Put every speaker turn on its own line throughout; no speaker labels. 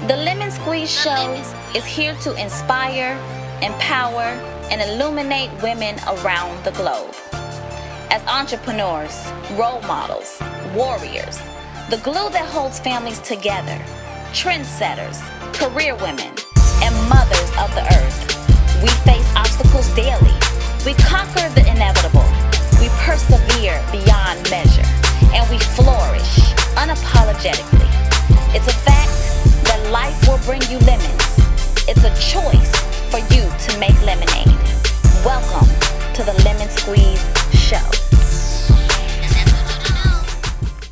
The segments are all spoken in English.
The Lemon Squeeze Show is here to inspire, empower, and illuminate women around the globe. As entrepreneurs, role models, warriors, the glue that holds families together, trendsetters, career women, and mothers of the earth, we face obstacles daily. We conquer the inevitable. We persevere beyond measure. And we flourish unapologetically. It's a fact that life will bring you lemons. It's a choice for you to make lemonade. Welcome to the Lemon Squeeze Show.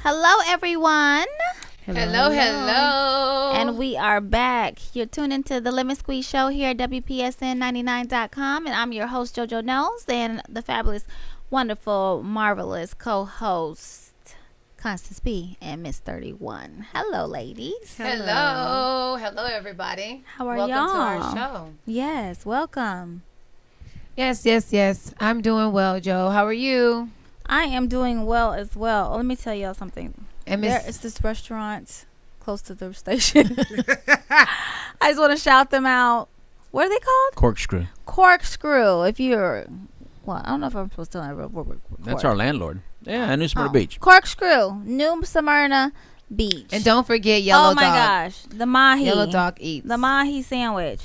Hello, everyone.
Hello.
And we are back. You're tuned into the Lemon Squeeze Show here at WPSN99.com. And I'm your host, JoJo Knows, and the fabulous, wonderful, marvelous co-host, Constance B and Miss 31. Hello, ladies.
Hello, everybody.
How are
welcome
y'all?
Welcome to our show.
Yes, welcome.
Yes. I'm doing well, Joe. How are you?
I am doing well as well. Let me tell y'all something.
And
There is this restaurant close to the station. I just want to shout them out. What are they called?
Corkscrew.
Corkscrew. If you're, well, I don't know if I'm supposed to tell you.
That's our landlord. Yeah, New Smyrna Beach.
Corkscrew, New Smyrna Beach.
And don't forget Yellow Dog.
Oh my gosh, the mahi.
Yellow Dog Eats.
The mahi sandwich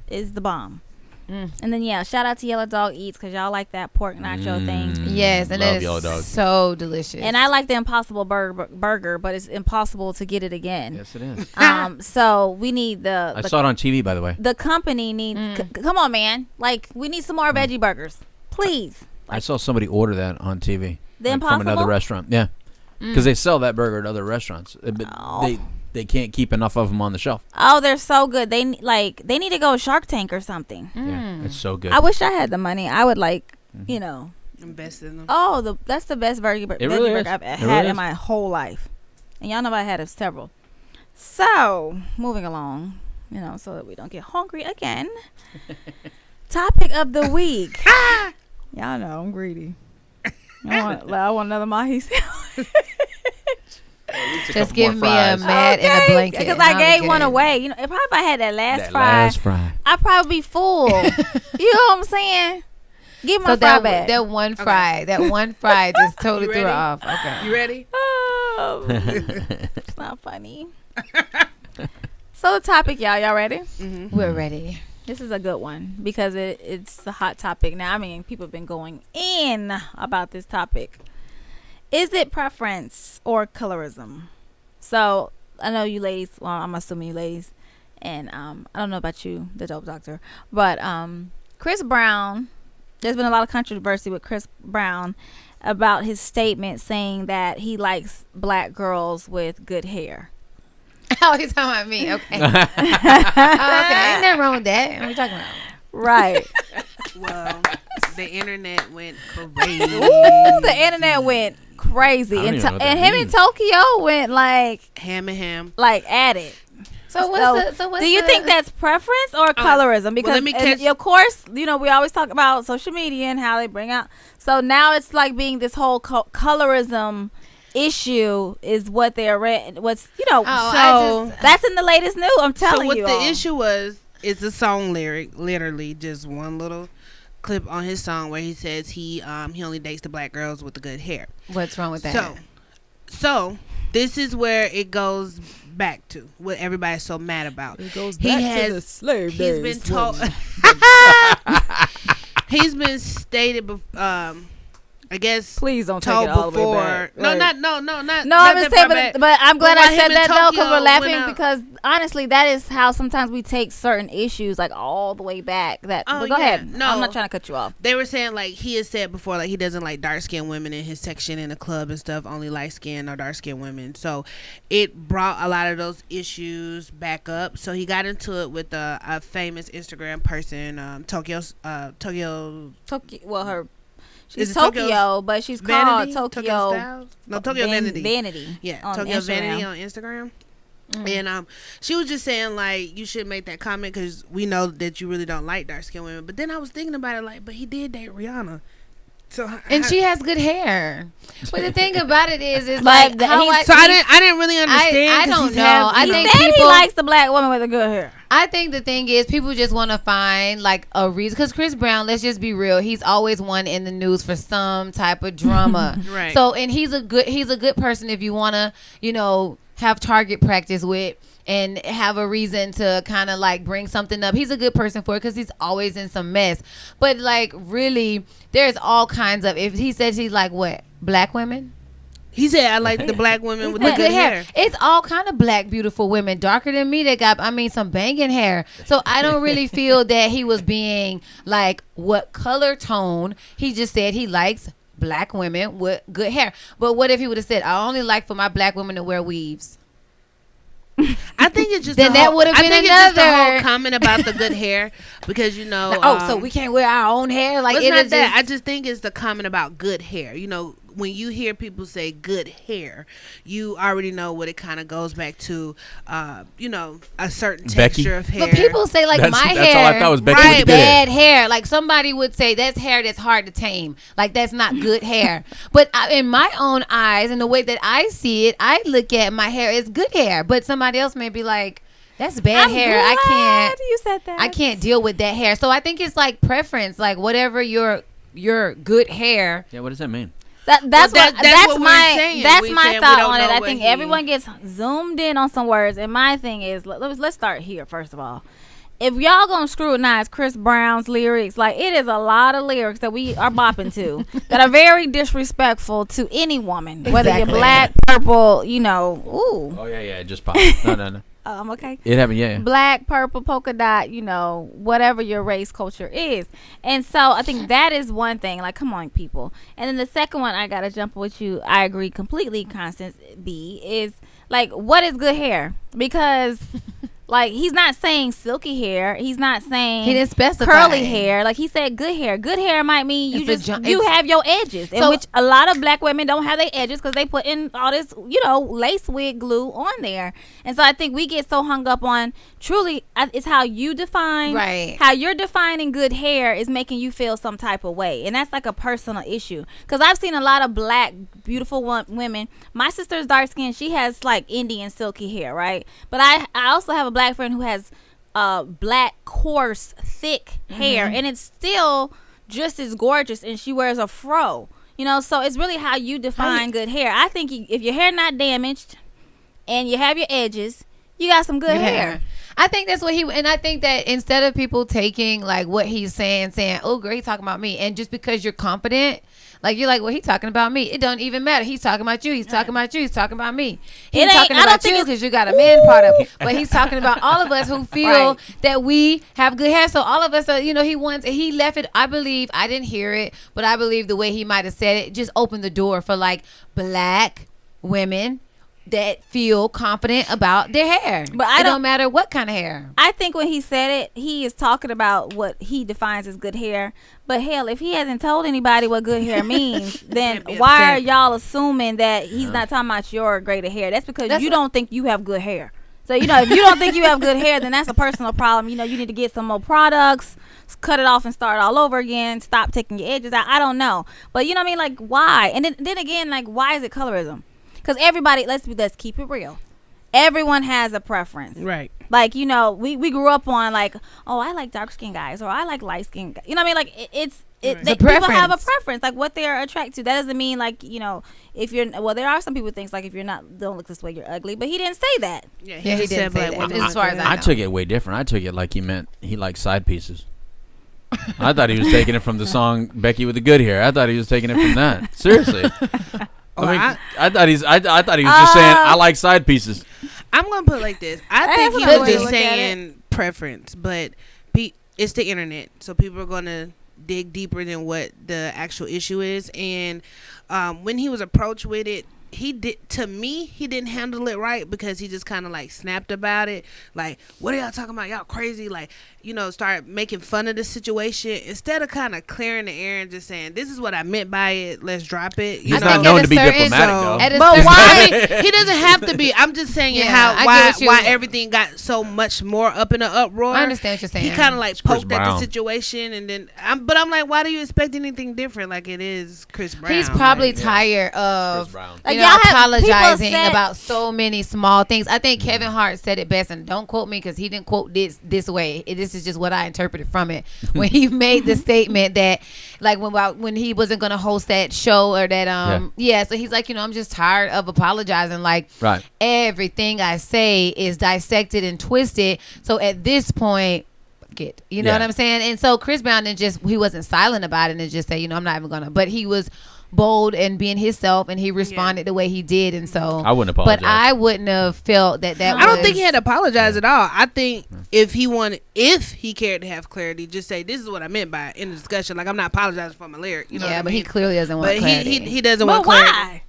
is the bomb. And then shout out to Yellow Dog Eats because y'all like that pork nacho thing.
Yes, and
love
it
Yellow
is
Dog.
so delicious.
And I like the Impossible burger, but it's impossible to get it again.
Yes, it is.
So we need
I saw it on TV, by the way.
the company need. Come on, man! Like we need some more veggie burgers, please.
I saw somebody order that on TV.
The
from another
Impossible?
restaurant. Yeah, because they sell that burger at other restaurants, but they can't keep enough of them on the shelf.
Oh, they're so good. They need to go Shark Tank or something.
Yeah, it's so good.
I wish I had the money. I would
invest in them.
Oh, that's the best veggie
really
burger
is.
I've
It
had
really
in
is.
my whole life. And y'all know I had several. So, moving along, so that we don't get hungry again. Topic of the week. Y'all know I'm greedy. I want another mahi sandwich.
just give me a mat and a blanket.
Because
and
I
I'll
gave
be
one
good.
away. Probably if I had that last
Last
fry,
fry.
I'd probably be full. You know what I'm saying? Give my
So
fry back.
that one fry, just totally
You
threw it
ready?
off. Okay.
You ready?
Oh, it's not funny. So the topic, y'all ready?
We're ready.
This is a good one because it's a hot topic now. I mean, people have been going in about this topic. Is it preference or colorism? So I know you ladies. Well, I'm assuming you ladies, and I don't know about you, the dope doctor, but Chris Brown. There's been a lot of controversy with Chris Brown about his statement saying that he likes black girls with good hair.
Oh, he's talking about me. Okay. Okay. Ain't nothing wrong with that. What are we talking about?
Right.
Well, the internet went crazy.
Ooh, the internet went crazy,
I don't
and,
even know what that
and him
means.
and Tokyo went
Ham and ham.
at it.
So what's
Do you think that's preference or colorism? Because
let me catch-
of course, we always talk about social media and how they bring out. So now it's like being this whole colorism issue is what they're what's that's in the latest news. I'm telling
So what
you.
the
all.
issue was, it's a song lyric, literally just one little clip on his song where he says he only dates the black girls with the good hair.
What's wrong with that?
So this is where it goes back to what everybody's so mad about.
It goes
He
back
has-
to the slave
He's
days.
been told. He's been stated. I guess.
Please don't take
told
it all the way
before.
back.
No,
Right.
not.
No,
not
I'm
that
just
far
saying,
back.
but I'm glad
But
I
why
said
him and
that though, because
Tokyo
we're laughing
went out-
because honestly, that is how sometimes we take certain issues like all the way back. But go
yeah.
ahead.
No.
I'm not trying to cut you off.
They were saying like he has said before, like he doesn't like dark skinned women in his section in the club and stuff. Only light skinned or dark skinned women. So it brought a lot of those issues back up. So he got into it with a famous Instagram person, Tokyo.
Well, her
Is
she's
it
Tokyo,
Tokyo's
but she's
Vanity?
called Tokyo.
Styles? No, Tokyo Vanity.
Vanity.
Yeah,
on
Tokyo Vanity
Instagram.
on Instagram. And she was just saying like you should make that comment because we know that you really don't like dark skinned women. But then I was thinking about it like, but he did date Rihanna. So
and she has good hair. But the thing about it is
But
like
the-
how
he's-
I
I didn't really understand.
I
'cause
don't
he's
know.
have,
I
you
think
Said he
people
likes the black woman with the good hair.
I think the thing is people just want to find like a reason because Chris Brown, let's just be real, he's always one in the news for some type of drama.
Right.
So and he's a good person if you want to, have target practice with and have a reason to kind of like bring something up. He's a good person for it because he's always in some mess. But like really, there's all kinds of, if he says he's like what, black women?
He said, I like the black women with the
With
good hair.
It's all kind of black, beautiful women, darker than me. That got, some banging hair. So I don't really feel that he was being like, what color tone. He just said he likes black women with good hair. But what if he would have said, I only like for my black women to wear weaves?
I think it's just
Then that would have been
It's just the whole
another
comment about the good hair because
so we can't wear our own hair. Like
it's
it
not
is
that.
just,
I just think it's the comment about good hair. When you hear people say good hair, you already know what it kind of goes back to. A certain
Becky?
texture of hair.
But people say like
That's
my
all
hair.
I thought was Becky
right,
with the good hair.
bad hair. Like somebody would say that's hair that's hard to tame. Like that's not good hair. But in my own eyes and the way that I see it, I look at my hair as good hair. But somebody else may be like, that's bad hair. I can't.
You said that.
I can't deal with that hair. So I think it's like preference. Like whatever your good hair.
Yeah, what does that mean?
That's
Well,
what
that's what we're saying.
that's
We
my
saying we
thought
don't
on it.
know
I
what
think
he-
everyone gets zoomed in on some words, and my thing is let's start here first of all. If y'all gonna scrutinize Chris Brown's lyrics, like it is a lot of lyrics that we are bopping to that are very disrespectful to any woman, whether you're
Exactly.
black, purple, ooh.
Oh, yeah, it just popped. No.
I'm okay.
It happened, yeah.
Black, purple, polka dot, whatever your race culture is. And so I think that is one thing. Like, come on, people. And then the second one, I got to jump with you. I agree completely, Constance B, is like, what is good hair? Because like, he's not saying silky hair. He's not saying
He didn't specify.
curly hair. Like, he said good hair. Good hair might mean you
It's
have your edges. In
So-
which a lot of black women don't have their edges because they put in all this, lace wig glue on there. And so I think we get so hung up on truly it's how you define.
Right.
How you're defining good hair is making you feel some type of way. And that's like a personal issue. Because I've seen a lot of black, beautiful women. My sister's dark skin. She has like Indian silky hair, right? But I also have a black friend who has black, coarse, thick hair. And it's still just as gorgeous. And she wears a fro. So it's really how you define good hair. I think if your hair not damaged and you have your edges, you got some good hair.
I think that's what and I think that instead of people taking like what he's saying, oh, great, he's talking about me. And just because you're confident, like you're like, well, he's talking about me. It don't even matter. He's talking about you. He's talking about you. He's talking about me. He's talking about you because you got a man part of it. But he's talking about all of us who feel that we have good hair. So all of us are, he left it. I believe, I didn't hear it, but I believe the way he might have said it just opened the door for like black women that feel confident about their hair. But it don't matter what kind of hair.
I think when he said it, he is talking about what he defines as good hair. But hell, if he hasn't told anybody what good hair means, then why are y'all assuming that he's not talking about your greater hair? That's because you don't think you have good hair. So, if you don't think you have good hair, then that's a personal problem. You need to get some more products, cut it off and start all over again, stop taking your edges out. I don't know. But you know what I mean? Like, why? And then again, like, why is it colorism? Because everybody, let's keep it real. Everyone has a preference.
Right.
Like, we grew up on like, oh, I like dark skinned guys or I like light skinned guys. You know what I mean? Like, people have a preference, like what they're attracted to. That doesn't mean like, if you're, there are some people who think like if you're not, don't look this way, you're ugly. But he didn't say that.
Yeah,
he didn't say that. As far as I know.
I took it way different. I took it like he meant he liked side pieces. I thought he was taking it from the song Becky with the Good Hair. I thought he was taking it from that. Seriously. I thought he was just saying I like side pieces.
I'm gonna put it like this. I think he was just saying preference, but it's the internet, so people are gonna dig deeper than what the actual issue is. And when he was approached with it, to me, he didn't handle it right because he just kind of like snapped about it. Like, what are y'all talking about? Y'all crazy. Like, start making fun of the situation instead of kind of clearing the air and just saying, this is what I meant by it. Let's drop it.
He's not known to be diplomatic, though.
But why? He doesn't have to be. I'm just saying why everything got so much more up in an uproar.
I understand what you're saying.
He kind of like poked at the situation, and then I'm like, why do you expect anything different? Like, it is Chris Brown.
He's probably tired of apologizing about so many small things. I think Kevin Hart said it best, and don't quote me because he didn't quote this way. This is just what I interpreted from it when he made the statement that like when he wasn't going to host that show or that so he's like, I'm just tired of apologizing. Like, everything I say is dissected and twisted. So at this point, you know what I'm saying? And so Chris Brown he wasn't silent about it and just say, I'm not even gonna, but he was bold and being himself, and he responded the way he did. And so
I wouldn't apologize,
but I wouldn't have felt that
I don't think he had to apologize at all. I think if he cared to have clarity, just say, this is what I meant by it in the discussion. Like, I'm not apologizing for my lyric, what I mean?
He clearly doesn't want clarity.
He doesn't want clarity.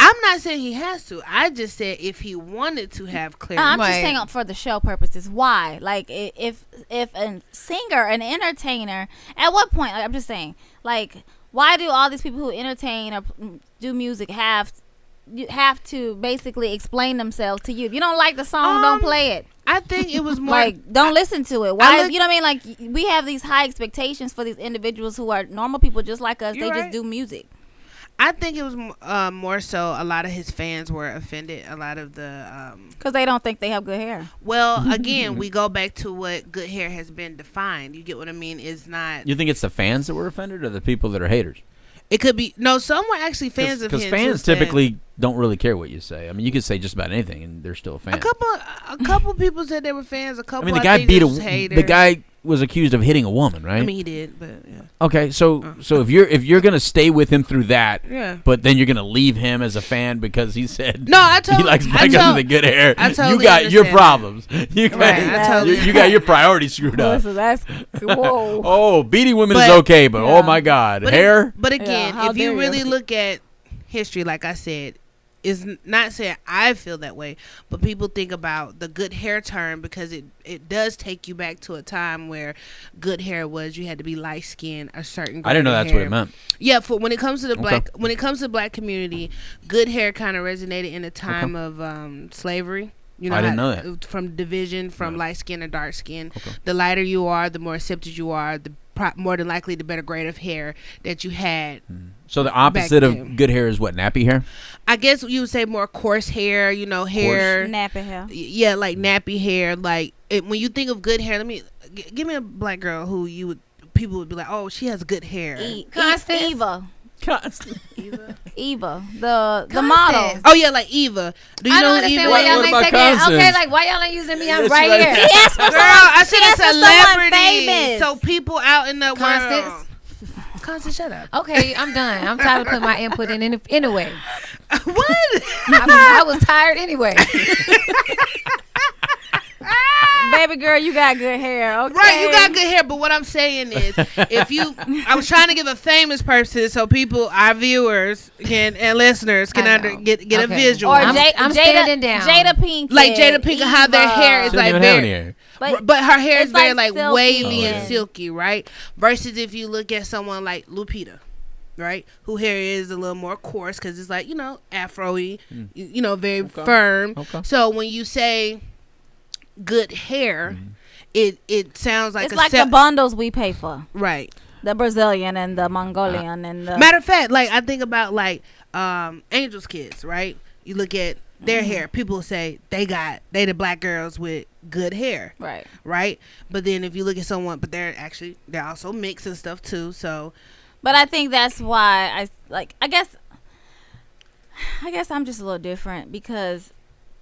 I'm not saying he has to. I just said if he wanted to have clarity.
I'm just saying for the show purposes. Why? Like, if a singer, an entertainer, at what point? Like, I'm just saying, like, why do all these people who entertain or do music have to basically explain themselves to you? If you don't like the song, don't play it.
I think it was more
like, don't listen to it. Why? You know what I mean? Like, we have these high expectations for these individuals who are normal people just like us. They just do music.
I think it was more so a lot of his fans were offended. A lot of the
because they don't think they have good hair.
Well, again, we go back to what good hair has been defined. You get what I mean? It's not.
You think it's the fans that were offended or the people that are haters?
It could be. No, some were actually fans of him.
Because fans typically don't really care what you say. I mean, you could say just about anything, and they're still a fan.
A couple people said they were fans. A couple.
I mean, the guy the guy was accused of hitting a woman, right?
I mean, he did, but yeah.
Okay, so if you're gonna stay with him through that,
but
then you're gonna leave him as a fan because he said
he
likes black guys with the good hair.
You
got your problems. You got your priorities screwed up.
So that's whoa.
Oh, beating women is okay, but oh my God, hair.
But again, if you really look at history, like I said, is not saying I feel that way, but people think about the good hair term because it does take you back to a time where good hair was you had to be light skinned, a certain.
I didn't know that's what it meant.
Yeah, for when it comes to the black community, good hair kind of resonated in a time of slavery. You know,
I didn't know that.
From division, from light skin to dark skin. The lighter you are, the more accepted you are. More than likely, the better grade of hair that you had.
So the opposite of good hair is what? Nappy hair?
I guess you would say more coarse hair. Hair.
Nappy hair.
Yeah, like nappy hair. Like when you think of good hair, give me a black girl who people would be like, oh, she has good hair.
Eva. Eva, the model.
Oh yeah, like Eva. Do you know who Eva?
Why y'all ain't taking it? Okay, like why y'all ain't using me? I'm right here.
Yes,
girl, I said a celebrity. So people out in the world. Constance, shut up.
Okay, I'm done. I'm tired of putting my input in anyway.
What?
I was tired anyway.
Baby girl, you got good hair. Okay.
Right, you got good hair. But what I'm saying is, I was trying to give a famous person so people, our viewers and listeners can get a visual.
Or
I'm standing down.
Jada Pinkett.
Like Jada Pinkett, how their hair is like very. But her hair is very like wavy and silky, right? Versus if you look at someone like Lupita, right, who hair is a little more coarse because it's like afro-y, very firm. Okay. So when you say good hair, it sounds like
it's like the bundles we pay for,
right?
The Brazilian and the Mongolian and the
matter of fact, like I think about like Angel's Kids, right? You look at their hair, people say they the black girls with good hair, right? But then if you look at someone, but they're also mixed and stuff too. So,
but I think that's why I guess I'm just a little different because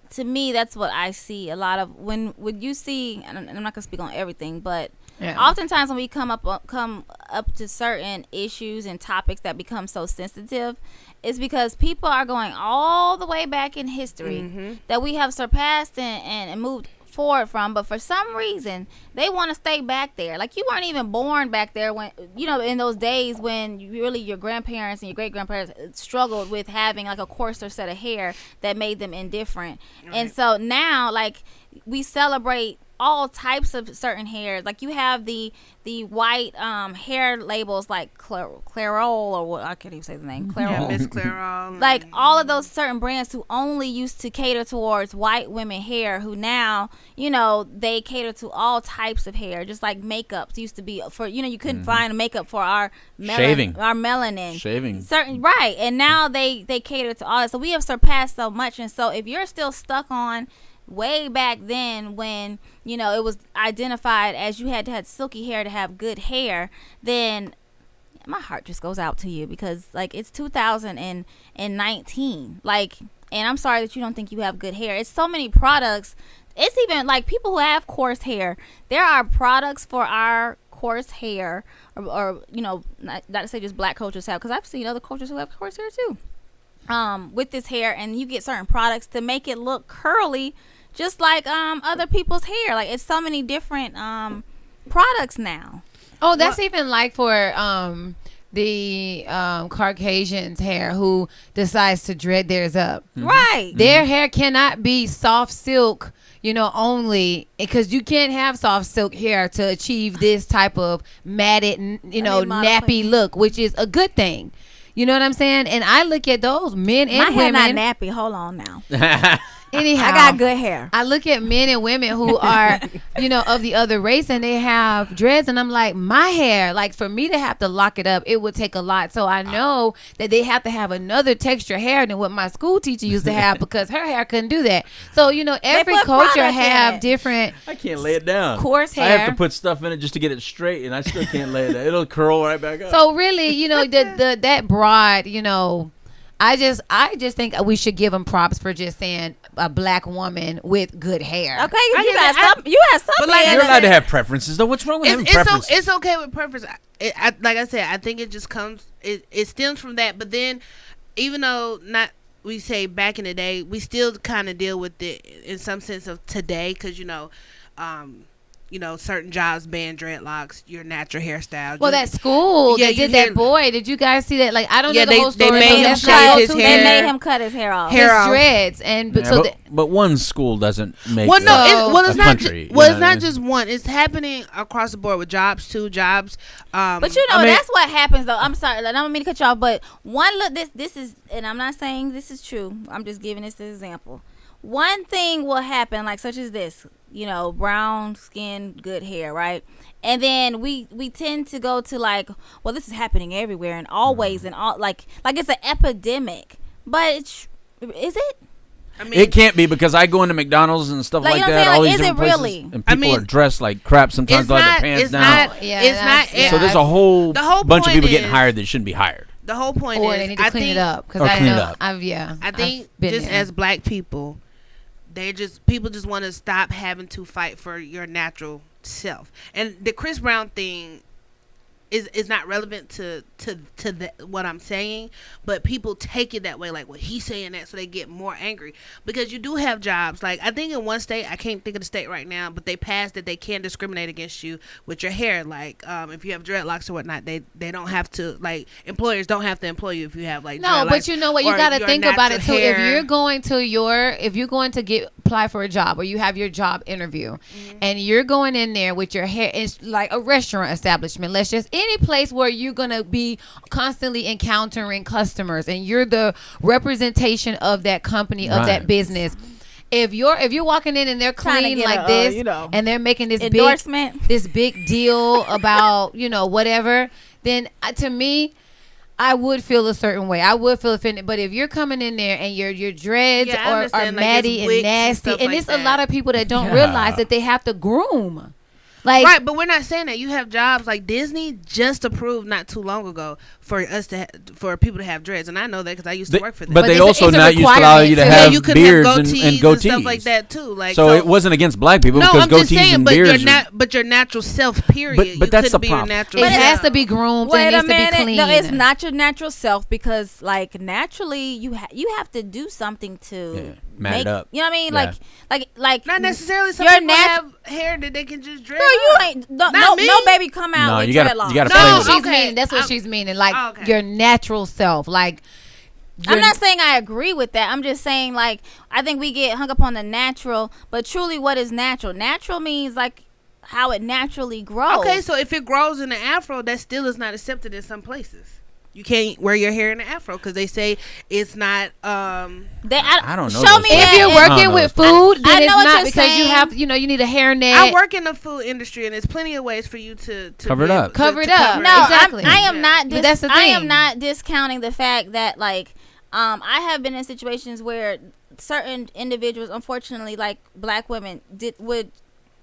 to me that's what I see a lot of when you see, and I'm not gonna speak on everything, but oftentimes when we come up to certain issues and topics that become so sensitive, it's because people are going all the way back in history that we have surpassed and moved forward from, but for some reason they want to stay back there. Like, you weren't even born back there when, you know, in those days when really your grandparents and your great grandparents struggled with having like a coarser set of hair that made them indifferent. Right. And so now, like, we celebrate all types of certain hairs. Like, you have the white hair labels like Clairol, or what, I can't even say the name. Clairol.
Yeah, Miss Clairol.
Like, all of those certain brands who only used to cater towards white women hair, who now, you know, they cater to all types of hair. Just like makeups used to be for, you know, you couldn't find a makeup for our melanin.
Shaving.
Certain, right. And now they cater to all that. So we have surpassed so much. And so if you're still stuck on way back then when, you know, it was identified as you had to have silky hair to have good hair, then my heart just goes out to you, because like, it's 2019, like, and I'm sorry that you don't think you have good hair. It's so many products. It's even like people who have coarse hair, there are products for our coarse hair, or you know, not to say just black cultures have, because I've seen other cultures who have coarse hair too, with this hair, and you get certain products to make it look curly just like other people's hair. Like, it's so many different products now.
Oh, that's even like for the Caucasians' hair who decides to dread theirs up.
Right.
Their hair cannot be soft silk, you know, only, because you can't have soft silk hair to achieve this type of matted, you know, nappy look, which is a good thing. You know what I'm saying? And I look at those men and women.
My hair not nappy. Hold on now.
Anyhow,
I got good hair.
I look at men and women who are, you know, of the other race, and they have dreads, and I'm like, my hair, like, for me to have to lock it up, it would take a lot. So I know that they have to have another texture hair than what my school teacher used to have, because her hair couldn't do that. So, you know, every culture have different.
I can't lay it down.
Coarse hair.
I have to put stuff in it just to get it straight, and I still can't lay it down. It'll curl right back up.
So really, you know, that broad, you know, I just think we should give them props for just saying a black woman with good hair.
Okay, you have some.
But like,
you're allowed to have preferences, though. What's wrong with having preferences?
It's okay with preference. Like I said, I think it just comes. It stems from that. But then, even though we say back in the day, we still kind of deal with it in some sense of today, because you know, certain jobs ban dreadlocks, your natural hairstyle.
Well, that school, they did that boy. Did you guys see that? Like, I don't know the whole story.
They made him shave his hair.
They made him cut his hair off.
His dreads. And
but one school doesn't make
it's not
country.
It's not just one. It's happening across the board with jobs too. Jobs.
But you know, that's what happens though. I'm sorry, I don't mean to cut you off, but this is, and I'm not saying this is true. I'm just giving this as an example. One thing will happen, like such as this, you know, brown skin, good hair, right? And then we tend to go to like, well, this is happening everywhere and always and all, like it's an epidemic. But is it?
I mean, it can't be, because I go into McDonald's and stuff like that. All these different places,
really?
And people are dressed like crap. Sometimes like their pants down. So there's a whole bunch of people getting hired that shouldn't be hired.
The whole point
is,
they
need to clean it up.
Clean it up.
I think just as black people, people just want to stop having to fight for your natural self. And the Chris Brown thing is not relevant to what I'm saying, but people take it that way, like, well, he's saying that, so they get more angry, because you do have jobs, like I think in one state, I can't think of the state right now, but they passed that they can discriminate against you with your hair, like if you have dreadlocks or whatnot, they don't have to, like, employers don't have to employ you if you have like dreadlocks.
But you know what, you got to think about it too. If you're going to apply for a job, or you have your job interview, and you're going in there with your hair, it's like a restaurant establishment, let's just any place where you're gonna be constantly encountering customers, and you're the representation of that company, of that business. If you're walking in and they're clean like this, and they're making this endorsement, this big deal about, you know, whatever, then to me, I would feel a certain way. I would feel offended. But if you're coming in there and your dreads are matty and nasty, and it's a lot of people that don't realize that they have to groom. Like,
right, but we're not saying that. You have jobs like Disney just approved not too long ago for us for people to have dreads, and I know that because I used to work for them.
But they also now used to allow you to have beards and goatees and
stuff like that too. Like,
so it wasn't against black people, because goatees and beards.
But your natural self, period.
But that's the problem.
It has to be groomed.
Wait
and
a
it needs
minute.
to be clean.
No, it's not your natural self, because like naturally you have to do something to
Matted up.
You know what I mean?
Yeah.
Like
Not necessarily. Some
your
people have hair that they can just dread.
Girl, you
up.
ain't
Not
no
me.
baby come out
No,
with
you gotta
dreadlocks.
play
No,
with it.
She's
okay.
meaning. That's what she's meaning. Like
Okay.
your natural self. Like
I'm not saying I agree with that. I'm just saying, like, I think we get hung up on the natural, but truly, what is natural? Natural means like how it naturally grows.
Okay, so if it grows in the afro, that still is not accepted in some places. You can't wear your hair in the afro because they say it's not.
I don't know.
Show me
if
that.
you're working with food, then
I
it's
know what
not
you're
because you
saying.
have, you need a hairnet.
I work in the food industry, and there's plenty of ways for you to
Cover it
be
up.
able to-
Cover it
to
up.
cover
No,
Exactly.
I am not.
But that's the
I am
thing.
not discounting the fact that like I have been in situations where certain individuals, unfortunately, like black women, would.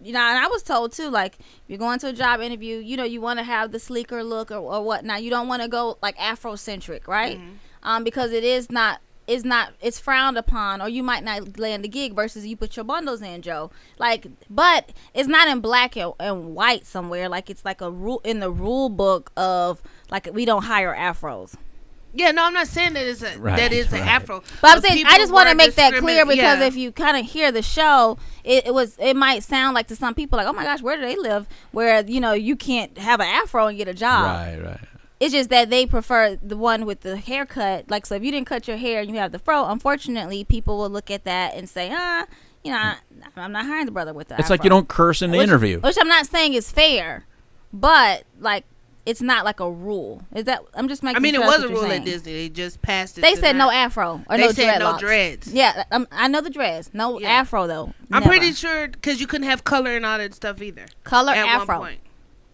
And I was told too, like, if you're going to a job interview, you want to have the sleeker look or whatnot. You don't want to go like Afrocentric, right?
Mm-hmm.
Because it's frowned upon, or you might not land the gig versus you put your bundles in, Joe. Like, but it's not in black and white somewhere. Like, it's like a rule in the rule book of like we don't hire afros.
Yeah, no, I'm not saying that it's an afro.
But I'm saying I just want to make that clear because
yeah.
if you kind of hear the show, it might sound like to some people like, oh my gosh, where do they live? Where you can't have an afro and get a job.
Right.
It's just that they prefer the one with the haircut. Like, so if you didn't cut your hair and you have the fro, unfortunately, people will look at that and say, I'm not hiring the brother with the
It's
afro.
like you don't curse in the interview.
Which I'm not saying is fair, but like. It's not like a rule. Is that I'm just making.
I mean,
sure
it
that's
was a
what you're
rule
saying.
at Disney. They just passed it.
They
to
said
not-
no afro or
They
no
said
dreadlocks.
no dreads.
Yeah, I know the dreads. No
Yeah.
afro though.
I'm
Never.
pretty sure because you couldn't have color and all that stuff either.
color
At
afro.
one point,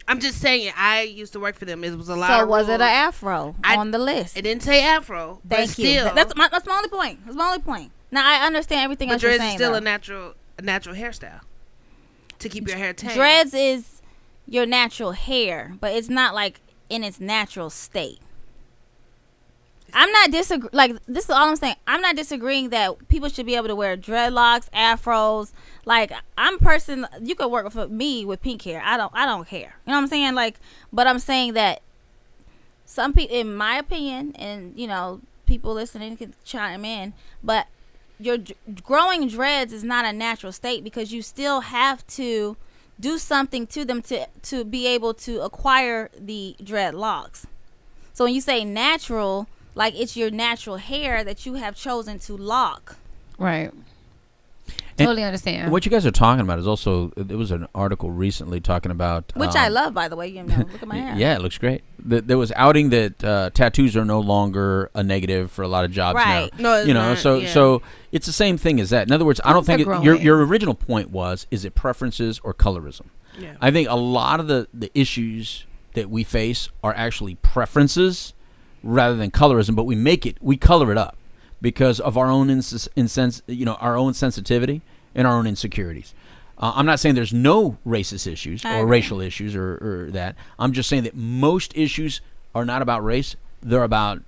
I'm just saying. I used to work for them. It was a lot.
So
of
was it
rules.
an afro on the list?
It didn't say afro.
Thank
but
you.
Still,
That's my only point. That's my only point. Now I understand everything
but
else you're
dreads is
saying.
still
though.
a natural hairstyle to keep your hair tame.
Dreads is your natural hair, but it's not like in its natural state. I'm not disagreeing. Like, this is all I'm saying. I'm not disagreeing that people should be able to wear dreadlocks, afros. Like, you could work for me with pink hair. I don't care. You know what I'm saying? Like, but I'm saying that some people, in my opinion, and people listening can chime in, but your growing dreads is not a natural state because you still have to do something to them to be able to acquire the dreadlocks. So when you say natural, like it's your natural hair that you have chosen to lock.
Right.
And
Totally understand.
What you guys are talking about is also, there was an article recently talking about.
Which I love, by the way. Look at my hair.
Yeah, it looks great. There was outing that tattoos are no longer a negative for a lot of jobs
Right.
now.
No, it's not, yeah.
So it's the same thing as that. In other words, I don't think
Things are
your original point was, is it preferences or colorism?
Yeah.
I think a lot of the issues that we face are actually preferences rather than colorism, but we color it up because of our own our own sensitivity and our own insecurities. I'm not saying there's no racist issues or racial issues or that. I'm just saying that most issues are not about race. They're about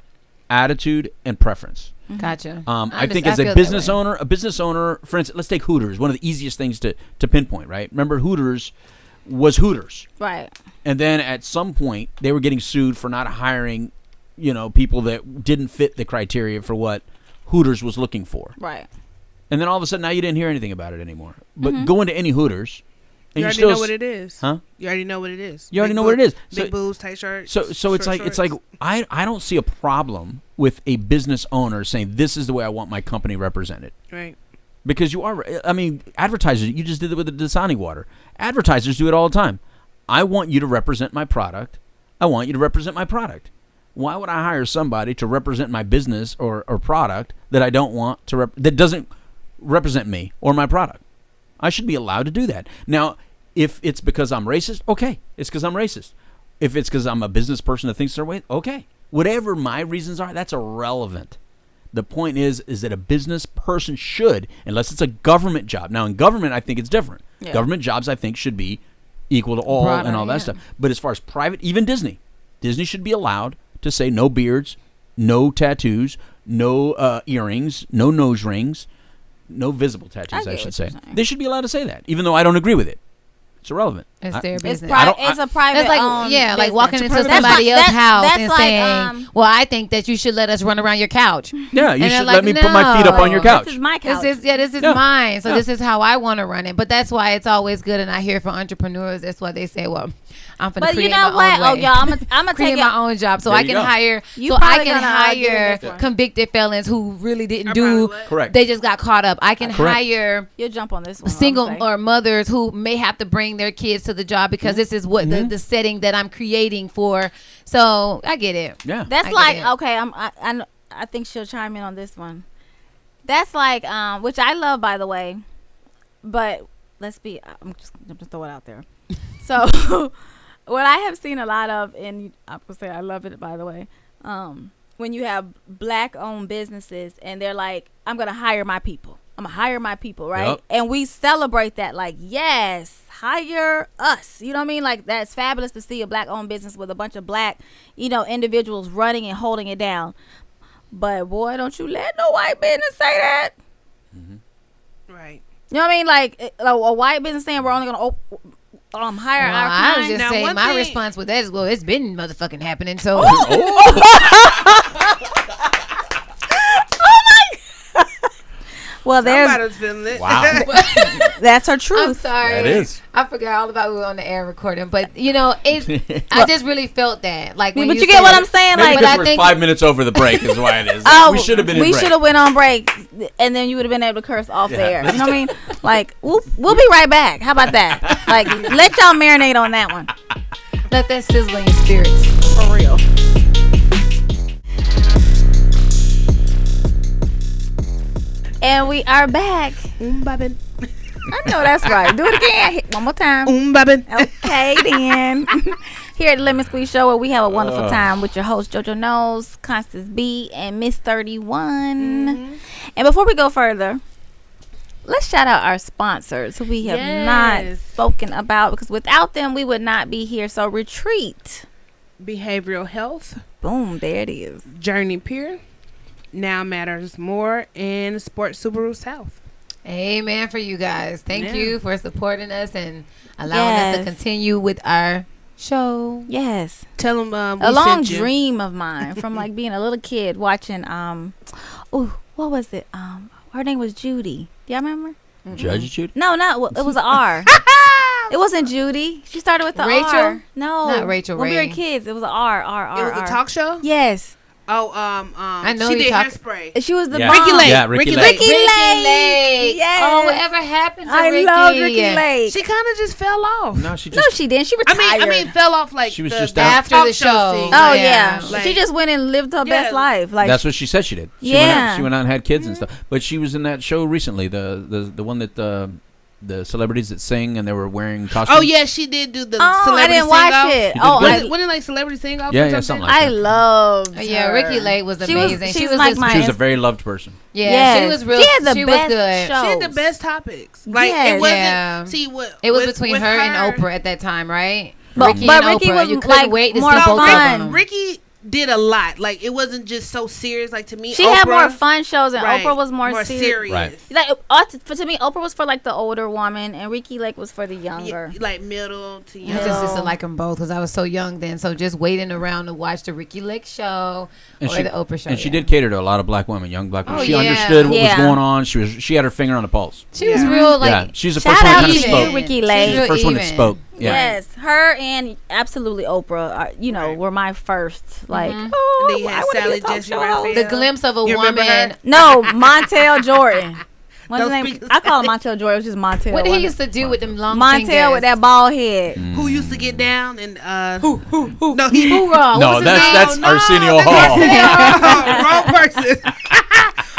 attitude and preference.
Gotcha.
I think as a business owner, for instance, let's take Hooters, one of the easiest things to pinpoint, right? Remember, Hooters was Hooters.
Right.
And then at some point, they were getting sued for not hiring, people that didn't fit the criteria for what Hooters was looking for.
Right.
And then all of a sudden, now you didn't hear anything about it anymore. But go into any Hooters, and
You already
still
know what it is.
Huh?
You already know what it is.
You already know what it is.
Big boobs, tight shirts.
So it's like I don't see a problem with a business owner saying this is the way I want my company represented.
Right.
Because advertisers, you just did it with the Dasani water. Advertisers do it all the time. I want you to represent my product. I want you to represent my product. Why would I hire somebody to represent my business or product that I don't want to that doesn't represent me or my product? I should be allowed to do that. Now, if it's because I'm racist, okay, it's because I'm racist. If it's because I'm a business person that thinks their way, okay. Whatever my reasons are, that's irrelevant. The point is that a business person should, unless it's a government job. Now, in government, I think it's different.
Yeah.
Government jobs, I think, should be equal to all
Broader,
and all that
yeah.
stuff. But as far as private, even Disney should be allowed to say no beards, no tattoos, no earrings, no nose rings, no visible tattoos, I should say. They should be allowed to say that, even though I don't agree with it. It's irrelevant.
It's their
It's,
business.
it's a private.
That's like like walking into somebody else's house and saying, "Well, I think that you should let us run around your couch."
Yeah, you
And
should
like,
let me put my feet up on your couch.
This is my couch.
This is mine. So this is how I want to run it. But that's why it's always good. And I hear from entrepreneurs, that's why they say, "Well, I'm finna
But
create
you know
my
what?
own way.
Oh, y'all, I'm gonna
create
take
my own job, so I can hire.
You
So I
probably
can
gonna get in
hire
this one.
convicted felons who really didn't do.
Correct.
They just got caught up. I can
Correct.
hire
You'll jump on this one.
single or mothers who may have to bring their kids to the job because this is what the setting that I'm creating for. So I get it.
Yeah.
That's
I
like
get it.
okay. I think she'll chime in on this one. That's like which I love, by the way. But I'm just gonna throw it out there. So what I have seen a lot of, and I'm gonna say I love it, by the way. When you have black-owned businesses and they're like, I'm gonna hire my people. I'm gonna hire my people, right?
Yep.
And we celebrate that, like, yes, hire us. You know what I mean? Like, that's fabulous to see a black-owned business with a bunch of black, individuals running and holding it down. But boy, don't you let no white business say that.
Right.
You know what I mean? Like a white business saying we're only gonna hire
Well,
our
I was
kind.
just
Now,
saying
one
my
thing-
response with that is, well, it's been motherfucking happening. So
Well, there's
Somebody's feeling it.
Wow.
that's her
I'm
truth.
sorry.
That is.
I forgot all about we were on the air recording, but it's. I just really felt that, like, when
But you
said-
get what I'm saying?
Maybe
Like,
because
I
we're
think-
5 minutes over the break is why it is.
oh,
we should have been in
We
break.
should have went on break, and then you would have been able to curse off
Yeah.
there. You know what I mean? Like, we'll be right back. How about that? Like, let y'all marinate on that one.
Let that sizzle in your spirits.
For real. And we are back.
Bobbin.
I know that's right. Do it again. One more time.
Bobbin.
Okay, then. Here at the Lemon Squeeze Show, where we have a wonderful time with your host, JoJo Knows, Constance B, and Mizz 31. And before we go further, let's shout out our sponsors who we have not
Yes.
spoken about, because without them, we would not be here. So, Retreat.
Behavioral health.
Boom, there it is.
Journey Pier. Now Matters More. And Sports Subaru South.
Amen for you guys. Thank
Yeah.
you for supporting us and allowing us to
Yes.
continue with our show.
Yes.
Tell them we
A long
sent you.
dream of mine from like being a little kid watching, what was it? Her name was Judy. Do y'all remember?
Judge Judy?
No, not it was an R. It wasn't Judy. She started with the
Rachel?
R. No,
Not Rachel
When we
Ray.
were kids, it was an R. R.
It
R.
was
R.
a talk show?
Yes,
Oh,
I know
she
you
did
talk-
Hairspray.
she was the
Yeah.
mom.
Ricky Lake.
Yeah, Ricky Lake.
Ricky Lake. Yes.
Oh, whatever happened to
I
Ricky?
love Ricky Lake.
She kind of just fell off.
No, she
No,
just.
she didn't. She
I
retired.
mean, fell off like
She was
the
just
after
talk
the show.
scene.
Oh
Yeah.
yeah,
Like-
she just went and lived her best
Yeah.
life. Like
That's what she said she did.
Yeah.
She went out and had kids and stuff. But she was in that show recently, the one that the celebrities that sing and they were wearing costumes.
Oh yeah, she did do the
I
celebrity
didn't watch
sing-off.
it.
did
Oh,
good.
Wasn't it like celebrity sing off?
Yeah, yeah, something like
I loved.
Yeah,
her.
Ricky Lake was
She was-
amazing.
she
She
was
was
like
this-
my
She was a very loved person.
Yeah,
Yes.
she was real.
She had the
she
best
was good.
show.
She had the best topics. Like
Yes.
it wasn't.
Yeah.
See what
It was
with-
between
with
her and Oprah at that time, right?
But
Ricky
Ricky
and Oprah.
was,
You couldn't
like,
wait to
more
see both
fun.
of them.
Ricky did a lot. Like it wasn't just so serious. Like to me,
She
Oprah,
had more fun shows, and
right,
Oprah was more serious.
Right.
Like to me, Oprah was for like the older woman, and Ricky Lake was for the younger.
Like middle to
I
young.
just used to like them both because I was so young then. So just waiting around to watch the Ricky Lake show or the Oprah show.
And she
yeah.
did cater to a lot of black women, young black women.
Oh,
She
yeah.
understood what
Yeah.
was going on. She had her finger on the pulse.
She was real like.
Yeah, she's the
Shout
first one
out
that
to
kind of
you,
spoke.
Ricky
She's
Lake.
She's the first one that
even.
spoke. Yeah.
Yes, her and absolutely Oprah,
Right.
were my first. Like,
Mhm.
oh,
And then you
I
had
wanna be a
Sally
talk
Jesse
show
Raphael.
host.
The glimpse of a
You remember
woman.
her?
No, Montel Jordan. What's his
Don't
name?
speak-
I call him Montel Jordan. It was just Montel.
What he
wasn't
used to do with them long
it?
fingers.
Montel with that bald head.
Who used to get down and who? No, he
Hoorah.
No,
What was his name?
that's Arsenio Hall.
wrong person.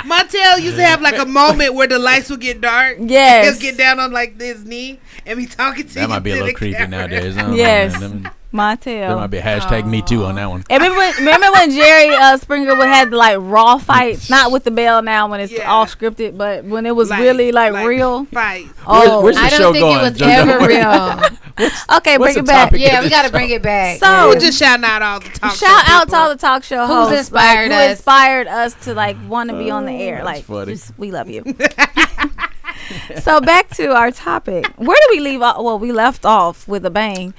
Montel used to have like a moment where the lights would get dark.
Yes.
He'll get down on like his knee and be talking to you.
That might be a
to
little
the
creepy
camera.
nowadays. I don't know,
Yes.
man.
Montel.
There might be a hashtag Me Too on that one.
And remember when Jerry Springer would have like raw fights, not with the bell now when it's
Yeah.
all scripted, but when it was
Like-
really like
like
real.
fight.
Oh,
Where's the
I
show
don't think
going,
it was
JoJo?
ever real.
okay,
what's
bring
the
it back.
topic?
Yeah, we got to bring it back.
So-
We're just shouting out all the talk show
Shout out to
people.
all the talk show hosts
inspired
who
us.
inspired us to like want to be on the air.
that's
Like,
funny.
just, we love you. So back to our topic. Where do we leave off? Well, we left off with a bang.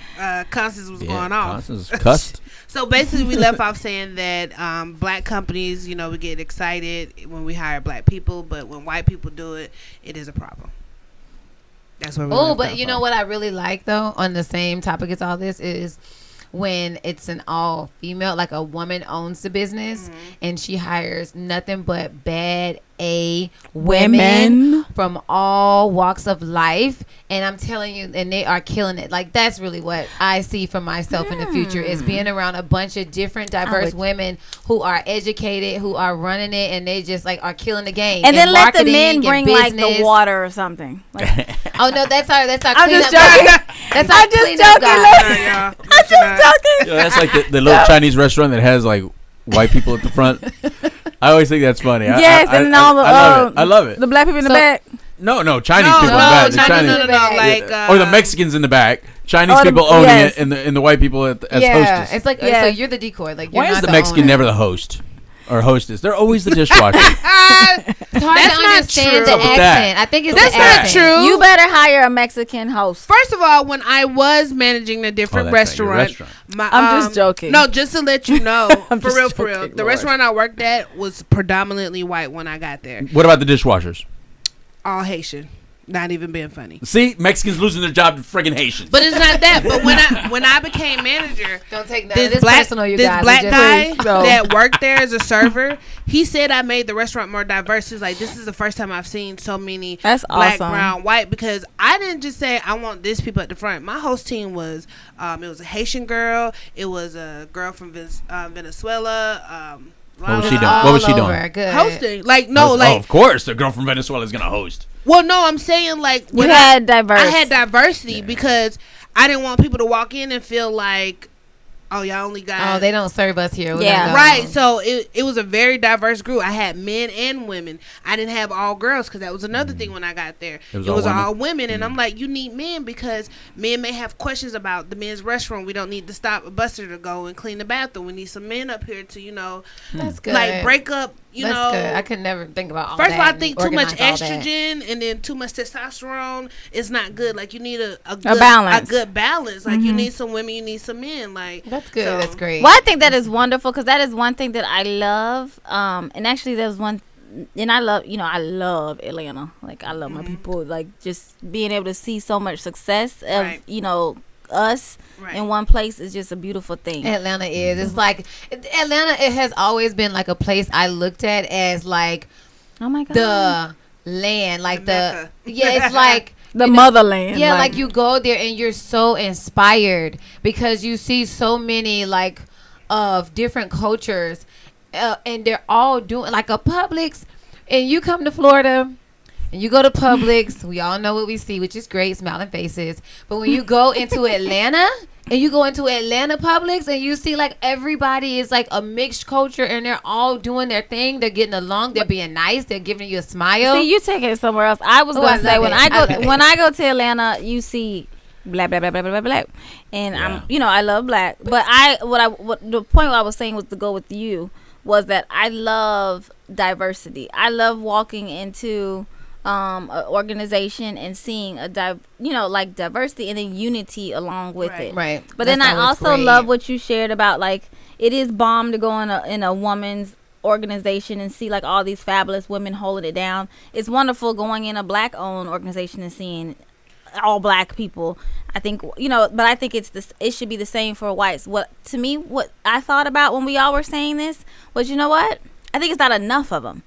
Constance was going off.
Constance cussed.
So basically, we left off saying that black companies, we get excited when we hire black people, but when white people do it, it is a problem. That's what.
Oh, but you know what I really like though, on the same topic as all this, is when it's an all female, like a woman owns the business, and she hires nothing but bad A women from all walks of life, and I'm telling you, and they are killing it. Like, that's really what I see for myself in the future, is being around a bunch of different diverse women who are educated, who are running it, and they just like are killing the game.
And then let the men bring like the water or something. Like,
oh no, that's our
I'm
cleanup
just joking.
guy. That's our
I'm just
cleanup guy.
joking. I'm just joking.
Yo, that's like the little Chinese restaurant that has like white people at the front. I always think that's funny.
Yes, and all the
I love it.
The black people in the back.
No, Chinese people in the back. The Chinese, or the Mexicans in the back. Chinese people owning it, and the white people as hostess.
It's like so you're the decoy. Like, you're
why
not
is the Mexican
owner.
never the host or hostess? They're always the dishwasher.
It's hard
That's
to
not
understand
true.
the
What's up with
accent.
that?
I think it's
That's
the
not
accent.
true.
You better hire a Mexican host.
First of all, when I was managing a different
that's right, your
restaurant,
I'm just joking.
No, just to let you know,
I'm
for
just
real,
joking,
the
Lord.
restaurant I worked at was predominantly white when I got there.
What about the dishwashers?
All Haitian. Not even being funny.
See, Mexicans losing their job to friggin' Haitians.
But it's not that. But when I became manager,
Don't take none of this personal, you
this
guys.
black
It's
guy
just- No.
that worked there as a server, he said I made the restaurant more diverse. He's like, this is the first time I've seen so many
That's
black,
awesome.
brown, white, because I didn't just say I want this people at the front. My host team was it was a Haitian girl, it was a girl from Venezuela.
What was she doing? What was she
All
doing?
over. Good.
Hosting, like no,
Oh,
like
of course, the girl from Venezuela is gonna host.
well, no, I'm saying like
You
when
had diverse.
I had diversity because I didn't want people to walk in and feel like, oh, y'all only got.
Oh, they don't serve us here. We're
Yeah.
gonna go.
Right, so it was a very diverse group. I had men and women. I didn't have all girls because that was another thing when I got there. It was all women, and I'm like, you need men because men may have questions about the men's restroom. We don't need to stop a buster to go and clean the bathroom. We need some men up here to
That's good.
like break up.
That's good. I could never think about all
First
that.
of all, I
and
think too much
organize all that.
estrogen and then too much testosterone is not good. Like you need a
balance.
A good balance. Like you need some women, you need some men. Like
That's good.
so-
That's great.
Well, I think that is wonderful because that is one thing that I love. And actually, there's one, and I love Atlanta. Like, I love my people. Like, just being able to see so much success of,
Right.
us
Right.
in one place is just a beautiful thing.
Atlanta is. It's like Atlanta. It has always been like a place I looked at as like
Oh my God.
the land, like
The
yeah. It's like
the motherland.
yeah, like you go there and you're so inspired because you see so many like of different cultures, and they're all doing like a Publix, and you come to Florida. And you go to Publix, we all know what we see, which is great, smiling faces. But when you go into Atlanta, and you go into Atlanta Publix, and you see like everybody is like a mixed culture, and they're all doing their thing. They're getting along. They're being nice. They're giving you a smile.
See, you taking it somewhere else. I was
Oh,
gonna
I
say
love
when
it.
I
I love
go
it.
when I go to Atlanta, you see blah blah blah blah blah blah, and
Yeah.
I love black. But what the point I was saying was to go with you was that I love diversity. I love walking into an organization and seeing like diversity and then unity along with it.
Right.
But then
That's
I
always
also
great.
love what you shared about like it is bomb to go in a woman's organization and see like all these fabulous women holding it down. It's wonderful going in a black owned organization and seeing all black people. I think but I think it should be the same for whites. What I thought about when we all were saying this was, you know what? I think it's not enough of them.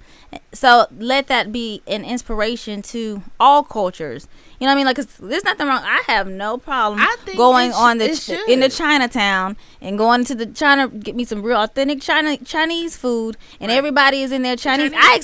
So let that be an inspiration to all cultures. You know what I mean? Like, 'cause there's nothing wrong. I have no problem
I think
going
it should.
in the Chinatown and going to the China, get me some real authentic Chinese food, and everybody is in there Chinese. I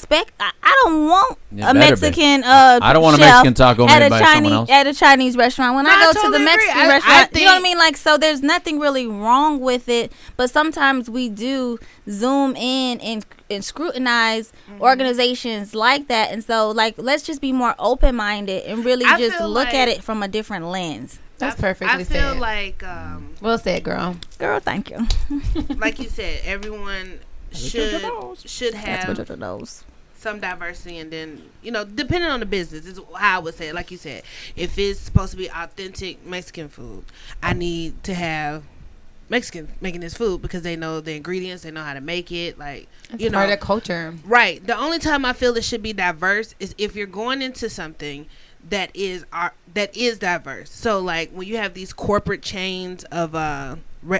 don't want
It
a
better be.
Mexican.
I don't want a
chef
Mexican taco
at
made
a
by
Chinese
someone else.
at a Chinese restaurant. When
No,
I
I
go to
totally
the
agree.
Mexican
I
restaurant, you know what I
think-
mean? Like, so there's nothing really wrong with it, but sometimes we do zoom in and scrutinize organizations like that, and so like let's just be more open minded and really
I
just
feel
look
like-
at it from a different lens.
That's perfectly
I feel
said.
like
Well said, girl.
Girl, thank you.
like you said, everyone should
That's
have
what it knows.
some diversity, and then depending on the business is how I would say it. Like you said, if it's supposed to be authentic Mexican food, I need to have Mexicans making this food because they know the ingredients, they know how to make it. Like
it's part of culture,
right? The only time I feel it should be diverse is if you're going into something that is diverse. So like when you have these corporate chains of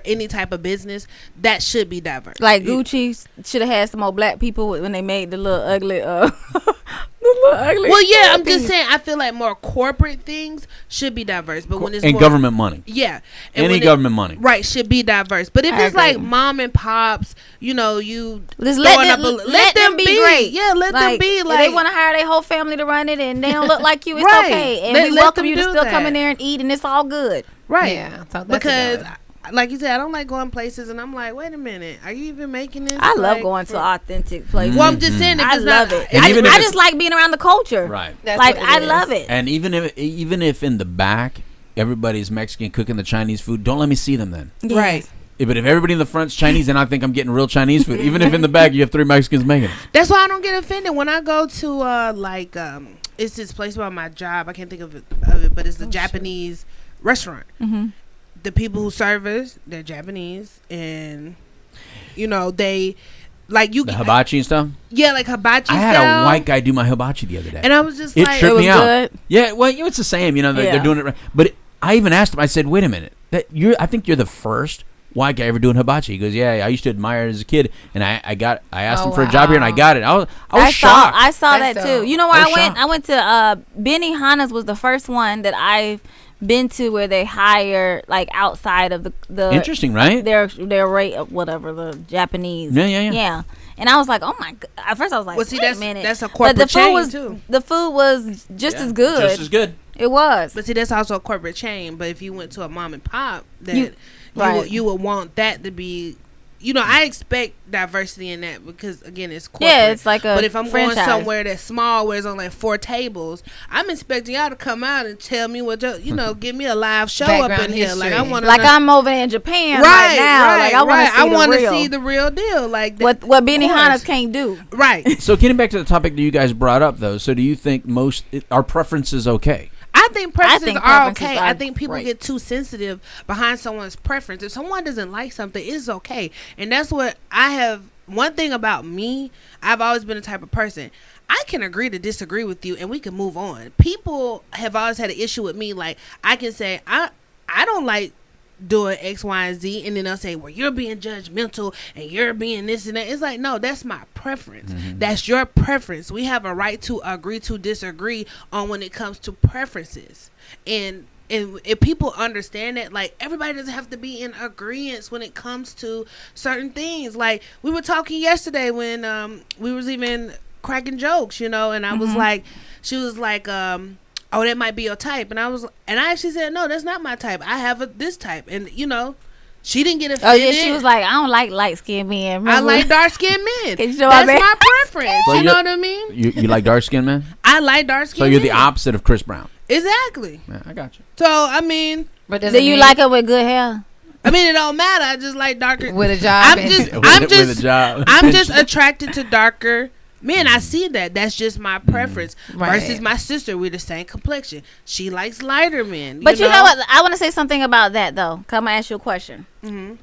any type of business, that should be diverse.
Like Gucci should have had some more black people when they made the little ugly
well, yeah, I'm just saying I feel like more corporate things should be diverse, but when it's
and
more
government money,
yeah,
and any government money,
right, should be diverse. But if it's like mom and pops, you
just let them be great.
Yeah, let them be. Like
if they want to hire their whole family to run it, and they don't look like you, it's
right.
okay, and
we
welcome you to still come in there and eat, and it's all good.
Right?
Yeah, so
because. Like you said, I don't like going places, and I'm like, wait a minute, are you even making this?
I love going to authentic places.
Well, I'm just saying,
I love it.
I
just like being around the culture.
Right.
Like I love it.
And even if in the back everybody's Mexican cooking the Chinese food, don't let me see them then.
Yes.
Right.
Yeah, but if everybody in the front's Chinese, then I think I'm getting real Chinese food. Even if in the back you have 3 Mexicans making it.
That's why I don't get offended when I go to it's this place by my job. I can't think of it, but it's a Japanese restaurant.
Mm-hmm.
The people who serve us, they're Japanese, and they like you
The hibachi and stuff.
Yeah, like hibachi.
I had
style.
a white guy do my hibachi the other day,
and I was just
it
like,
tripped me out.
Good.
Yeah, well, it's the same. They're doing it right. But I even asked him. I said, "Wait a minute, I think you're the first white guy ever doing hibachi." He goes, "Yeah, I used to admire it as a kid, and I asked him for a job here, and I got it. I was shocked.
I saw
That's
that too.
dope.
You know where
I was
I went?
shocked.
I went to Benny Hanna's was the first one that I've been to where they hire like outside of the
Interesting, right?
their rate of whatever the Japanese.
Yeah.
And I was like, oh my god! At first I was like,
well, see,
wait a minute.
that's a corporate
but the food
chain
was
too.
the food was just as good.
Just as good.
It was.
But see, that's also a corporate chain. But if you went to a mom and pop, then
Right.
you would want that to be. I expect diversity in that because again, it's corporate.
Yeah, it's like a
But if I'm
franchise.
going somewhere that's small, where it's on like 4 tables, I'm expecting y'all to come out and tell me what give me a live show up
Background
in here. Like I
history.
want
Like I'm over in Japan right now. Like I want to
see the real deal. Like that,
what Benny
of course.
Hanna's can't do.
Right.
So getting back to the topic that you guys brought up, though, so do you think our preference is okay?
I think preferences
think
are
preferences
okay.
are
I think people
great.
get too sensitive behind someone's preference. If someone doesn't like something, it's okay. And that's what I have. One thing about me, I've always been the type of person, I can agree to disagree with you and we can move on. People have always had an issue with me. Like I can say, I don't like doing X, Y, and Z, and then they'll say, well, you're being judgmental and you're being this and that. It's like, no, that's my preference.
Mm-hmm.
That's your preference. We have a right to agree to disagree on when it comes to preferences. And if people understand that, like, everybody doesn't have to be in agreement when it comes to certain things. Like, we were talking yesterday when we was even cracking jokes, and I was like, she was like, oh, that might be your type. And I actually said, no, that's not my type. I have this type. And, she didn't get offended.
Oh yeah, she was like, I don't like light skinned men. Remember?
I like dark skinned men.
Can you show
That's
my
my preference.
So
you know what I mean?
You like dark skinned man?
I like dark skinned
So
men.
you're the opposite of Chris Brown.
Exactly.
Yeah, I got you.
So, I mean,
But does
Do
it
you
mean
like her with good hair?
it don't matter. I just like darker.
with a job?
I'm
and-
With a job.
I'm just attracted to darker men. I see that. That's just my preference.
Right.
Versus my sister, we're the same complexion. She likes lighter men.
But you know what? I want to say something about that though. Come, I ask you a question.
Mm-hmm.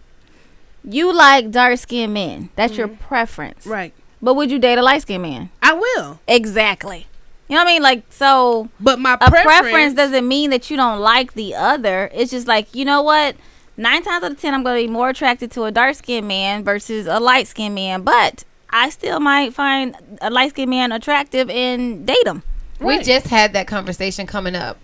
You like dark skinned men. That's your preference.
Right.
But would you date a light skinned man?
I will.
Exactly. You know what I mean? Like, so
But my
a preference doesn't mean that you don't like the other. It's just like, you know what? 9 times out of 10, I'm going to be more attracted to a dark skinned man versus a light skinned man. But I still might find a light skinned man attractive and date him.
We just had that conversation coming up,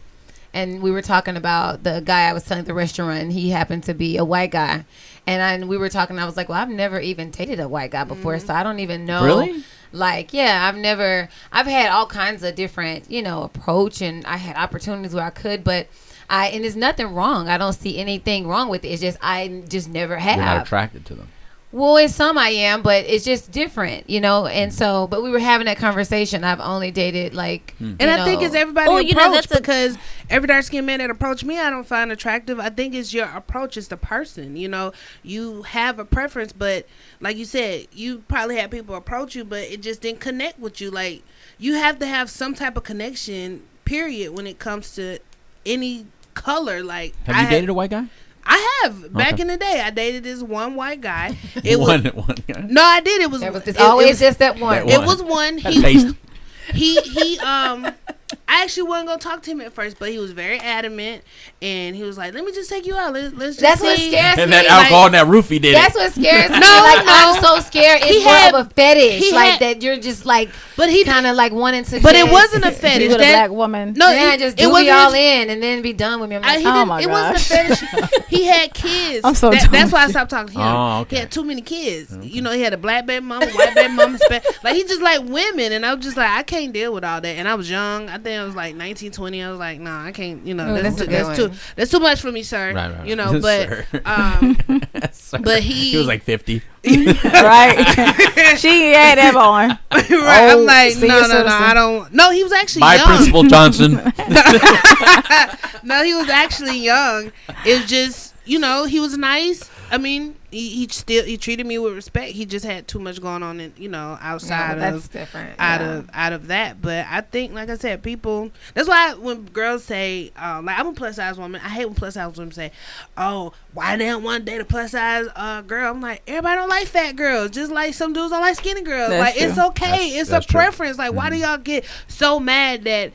and we were talking about the guy I was telling at the restaurant, and he happened to be a white guy. And we were talking, I was like, well, I've never even dated a white guy before, so I don't even know.
Really?
Like, yeah, I've had all kinds of different, approach, and I had opportunities where I could, but and there's nothing wrong. I don't see anything wrong with it. It's just, I just never have.
You're not attracted to them.
Well, in some I am, but it's just different, and so, but we were having that conversation. I've only dated
And I think it's everybody's approach because every dark skinned man that approach me, I don't find attractive. I think it's your approach, it's the person. You know, you have a preference, but like you said, you probably had people approach you, but it just didn't connect with you. Like, you have to have some type of connection, period, when it comes to any color. Like,
have you dated a white guy?
I have. Back in the day, I dated this one white guy. It
one
was
guy.
No, I did. It was
always just that one.
It was one. He I actually wasn't gonna talk to him at first, but he was very adamant, and he was like, "Let me just take you out. Let's just."
That's
see.
what scares me.
And that alcohol and that roofie did
That's
it.
what scares me.
No.
I'm so scared. It's more of a fetish, that you're just like,
but he
kind of like wanting to.
But it wasn't a fetish.
With a black woman.
No,
just do me all in and then be done with me. I'm like,
oh my
gosh. It wasn't a fetish. He had kids.
I'm so
that's why I stopped talking to him.
Oh, okay.
He had too many kids. You know, he had a black baby mama, white baby mama. Like, he just like women, and I was just like, I can't deal with all that. And I was young. I think I was like 19, 20. I was like, nah, I can't. You know, that's too much for me, sir.
Right.
You know, but but he
was like 50.
Right. She had that on.
Right. I'm like, no, I don't. No, he was actually
My
young.
Principal Johnson.
No, he was actually young. It was just, you know, he was nice. I mean, he treated me with respect. He just had too much going on, outside
that's different.
Out of that. But I think, like I said, people. That's why when girls say, like, I'm a plus size woman. I hate when plus size women say, "Oh, why they don't want to date a plus size girl?" I'm like, everybody don't like fat girls. Just like some dudes don't like skinny girls.
That's
like,
true.
it's okay. It's a preference. Like, why do y'all get so mad that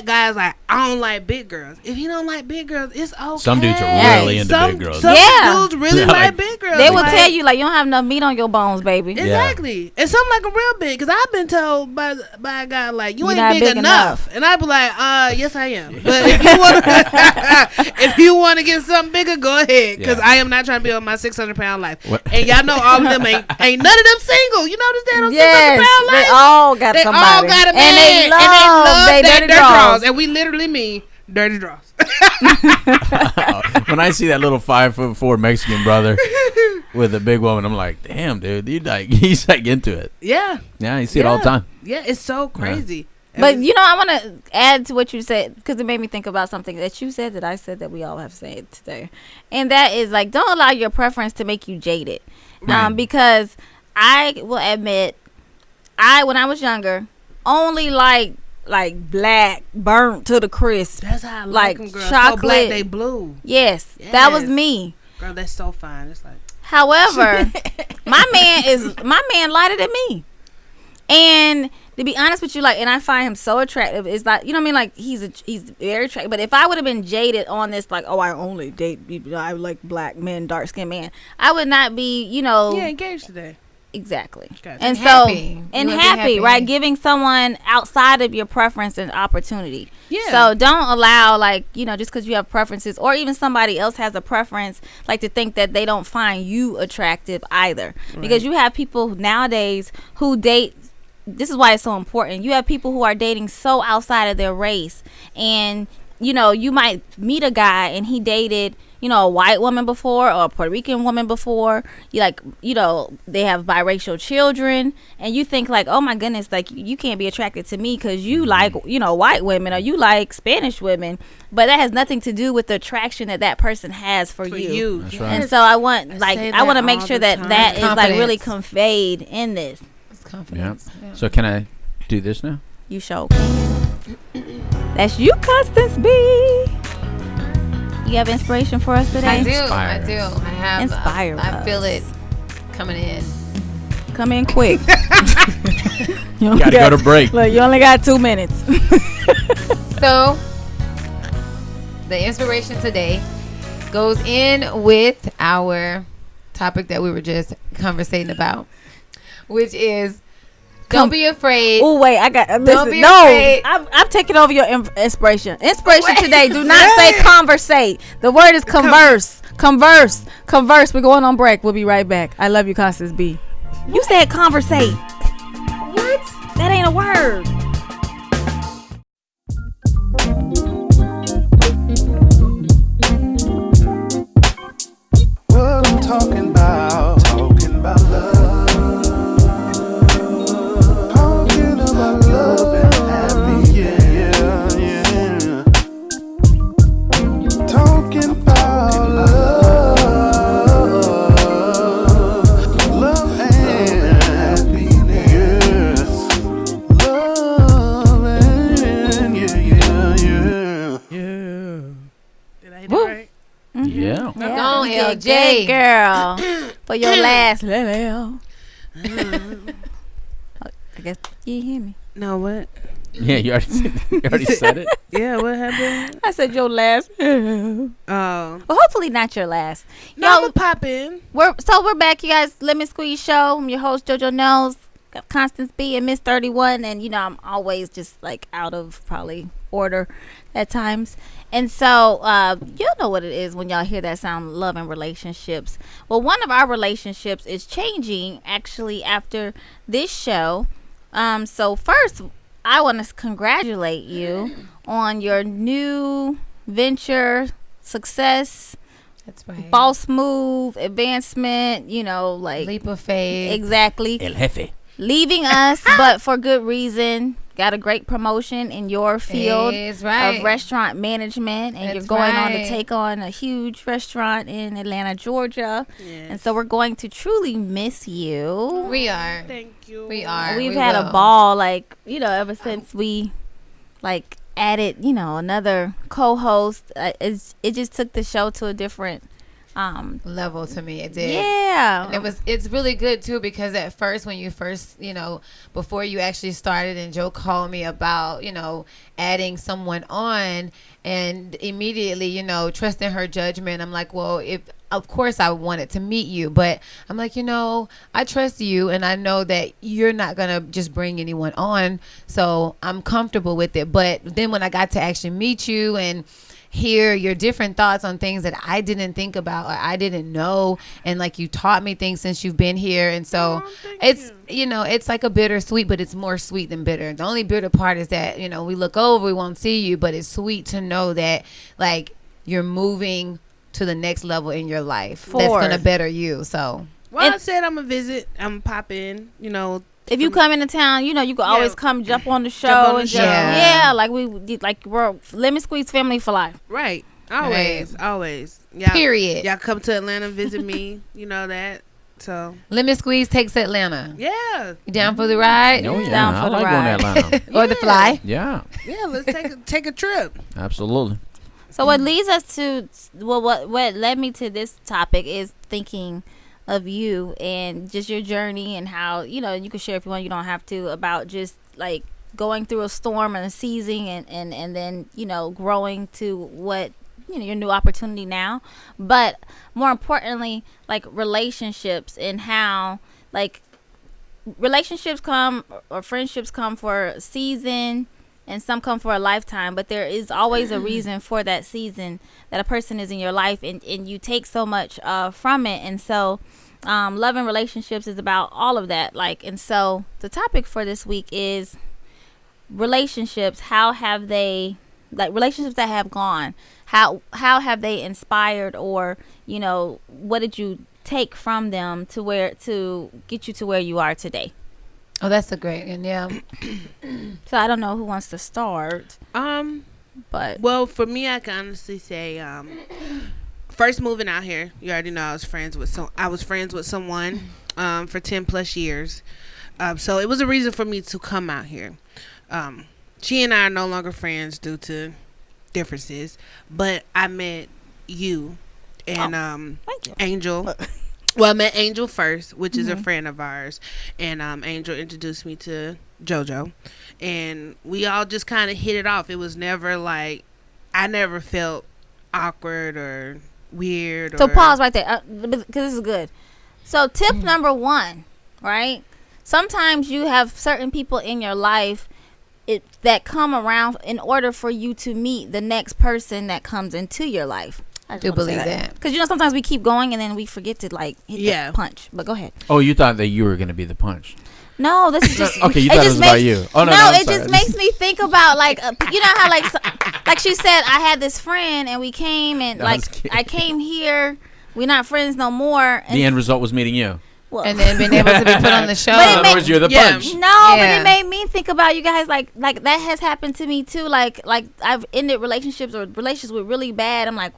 guy's like, I don't like big girls? If you don't like big girls, it's okay.
Some dudes are really into big girls.
Some dudes really like big girls.
They will tell you, like, you don't have enough meat on your bones, baby.
Exactly. Yeah. And something like a real big, because I've been told by a guy, like, you
You're
ain't big enough. And I'd be like, yes, I am. But if you want to get something bigger, go ahead. Because I am not trying to be on my 600-pound life. What? And y'all know all of them ain't none of them single. You notice that on 600-pound life?
They all got somebody. They all got a man. And they love their dirty draws.
And we literally mean dirty draws.
When I see that little 5'4" Mexican brother with a big woman, I'm like, damn, dude, he's like into it.
Yeah.
Yeah, you see it all the time.
Yeah, it's so crazy.
Yeah. But you know, I want to add to what you said, because it made me think about something that you said that I said that we all have said today, and that is, like, don't allow your preference to make you jaded. Right. Because I will admit, when I was younger, only like black, burnt to the crisp.
That's how I like them, girl. Chocolate. So black, they blue.
Yes, that was me.
Girl, that's so fine. It's like.
However, my man lighter than me, and to be honest with you, like, and I find him so attractive. It's like, you know what I mean? Like, he's very attractive. But if I would have been jaded on this, like, oh, I only date people, I like black men, dark skinned men, I would not be, you know.
Yeah, engaged today.
Exactly.
Gotcha.
And
happy.
Right? Giving someone outside of your preference an opportunity.
Yeah.
So don't allow, like, you know, just because you have preferences, or even somebody else has a preference, like, to think that they don't find you attractive either. Right. Because you have people nowadays who date. This is why it's so important. You have people who are dating so outside of their race, and, you know, you might meet a guy and he dated, you know, a white woman before, or a Puerto Rican woman before. You, like, you know, they have biracial children, and you think, like, oh my goodness, like, you can't be attracted to me because you like, you know, white women, or you like Spanish women. But that has nothing to do with the attraction that person has for you.
That's right.
And so I want to make sure that is, like, really conveyed in this.
Confidence.
Yep. Yeah. So can I do this now?
You sure can. That's you, Constance B. You have inspiration for us today?
I do. I have.
Inspire us.
I feel it coming in.
Come in quick.
You gotta go to break.
Look, you only got 2 minutes.
So, the inspiration today goes in with our topic that we were just conversating about, which is don't be afraid.
Oh, wait, I got
don't be afraid.
I'm taking over your inspiration. Inspiration today. Do not say conversate. The word is converse. Converse. We're going on break. We'll be right back. I love you, Constance B. What? You said conversate. What? That ain't a word.
What I'm talking about love. Love and happy, yeah.
Yeah.
Yeah,
Go on,
you did
LJ.
good, girl. For your last little. I guess you hear me.
No, what?
Yeah, you already said it.
Yeah, what happened?
I said your last.
Oh.
Well, hopefully not your last.
No, I'm gonna pop in.
We're back, you guys. Lemon Squeeze Show. I'm your host, JoJo Knows. Got Constance B and Mizz 31, and I'm always just like out of probably order at times. And so you'll know what it is when y'all hear that sound, love and relationships. Well, one of our relationships is changing actually after this show. So first, I want to congratulate you on your new venture, success.
That's right.
Boss move, advancement, like
Leap of faith.
exactly.
El jefe.
Leaving us, but for good reason. Got a great promotion in your field
Is right.
of restaurant management, and you're
That's
going on to
right.
take on a huge restaurant in Atlanta, Georgia.
Yes.
And so we're going to truly miss you.
We are.
Thank you.
We are.
We've
We
had
will.
a ball, ever since we added, another co-host. It just took the show to a different
Level to me. It did.
yeah.
And it's really good too, because at first when you first before you actually started and Joe called me about adding someone on, and immediately trusting her judgment, I'm like, well, if of course I wanted to meet you, but I'm like, I trust you and I know that you're not gonna just bring anyone on, so I'm comfortable with it. But then when I got to actually meet you and hear your different thoughts on things that I didn't think about or I didn't know, and like you taught me things since you've been here, and so it's it's like a bittersweet, but it's more sweet than bitter. The only bitter part is that we look over, we won't see you, but it's sweet to know that like you're moving to the next level in your life that's gonna better you. So
Well, I said I'm gonna visit. I'm gonna pop in.
If you come into town, you can always come jump on the show.
on the
and
show.
Yeah, like we're Lemon Squeeze family for life.
Right. Always.
Right.
Always. Yeah.
period.
Y'all come to Atlanta, visit me. You know that. So
Lemon Squeeze takes Atlanta.
yeah.
You down for the ride?
Oh,
Down
yeah.
for
I
the
like going to
ride.
Atlanta.
Or the fly?
Yeah,
Yeah. Let's take a trip.
absolutely.
So what leads us to what led me to this topic is thinking of you and just your journey, and how you can share if you want, you don't have to, about just like going through a storm and a season, and then growing to what your new opportunity now. But more importantly, like relationships, and how like relationships come or friendships come for a season, and some come for a lifetime, but there is always a reason for that season that a person is in your life, and you take so much from it. And so love and relationships is about all of that. And so the topic for this week is relationships. How have they, relationships that have gone, how have they inspired, or what did you take from them to get you to where you are today?
Oh, that's a great one. Yeah.
So I don't know who wants to start, but
Well, for me, I can honestly say, first moving out here, you already know I was friends with someone for 10 plus years. So it was a reason for me to come out here. She and I are no longer friends due to differences, but I met you and
thank you.
Angel. Well, I met Angel first, which is a friend of ours, and Angel introduced me to JoJo, and we all just kind of hit it off. It was never like, I never felt awkward or weird.
So pause right there, because this is good. So tip number one, right? Sometimes you have certain people in your life that come around in order for you to meet the next person that comes into your life. I
do believe that.
Because sometimes we keep going and then we forget to hit the punch. But go ahead.
Oh, you thought that you were going to be the punch.
No, this is just
Okay, you
it
thought it
just
was about you. Oh, no, I'm
it
sorry.
just makes me think about how like she said, I had this friend and we came and
No, I was kidding.
I came here. We're not friends no more. And
The end result was meeting you.
well,
And then being able to be put on the show.
But it
In other
made-
words, you're the
Yeah.
punch.
No, but
Yeah.
it made me think about you guys like that has happened to me too. Like I've ended relationships with really bad. I'm like,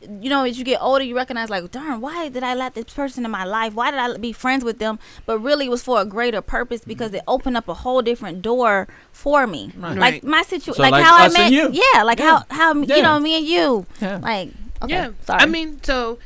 as you get older, you recognize like, darn, why did I let this person in my life? Why did I be friends with them? But really, it was for a greater purpose, because it opened up a whole different door for me.
Right.
Like my situation,
So
like
like
how I
us and
met
you.
yeah, like
Yeah.
how
Yeah.
me and you,
Yeah.
like Okay,
Yeah.
sorry.
I mean, so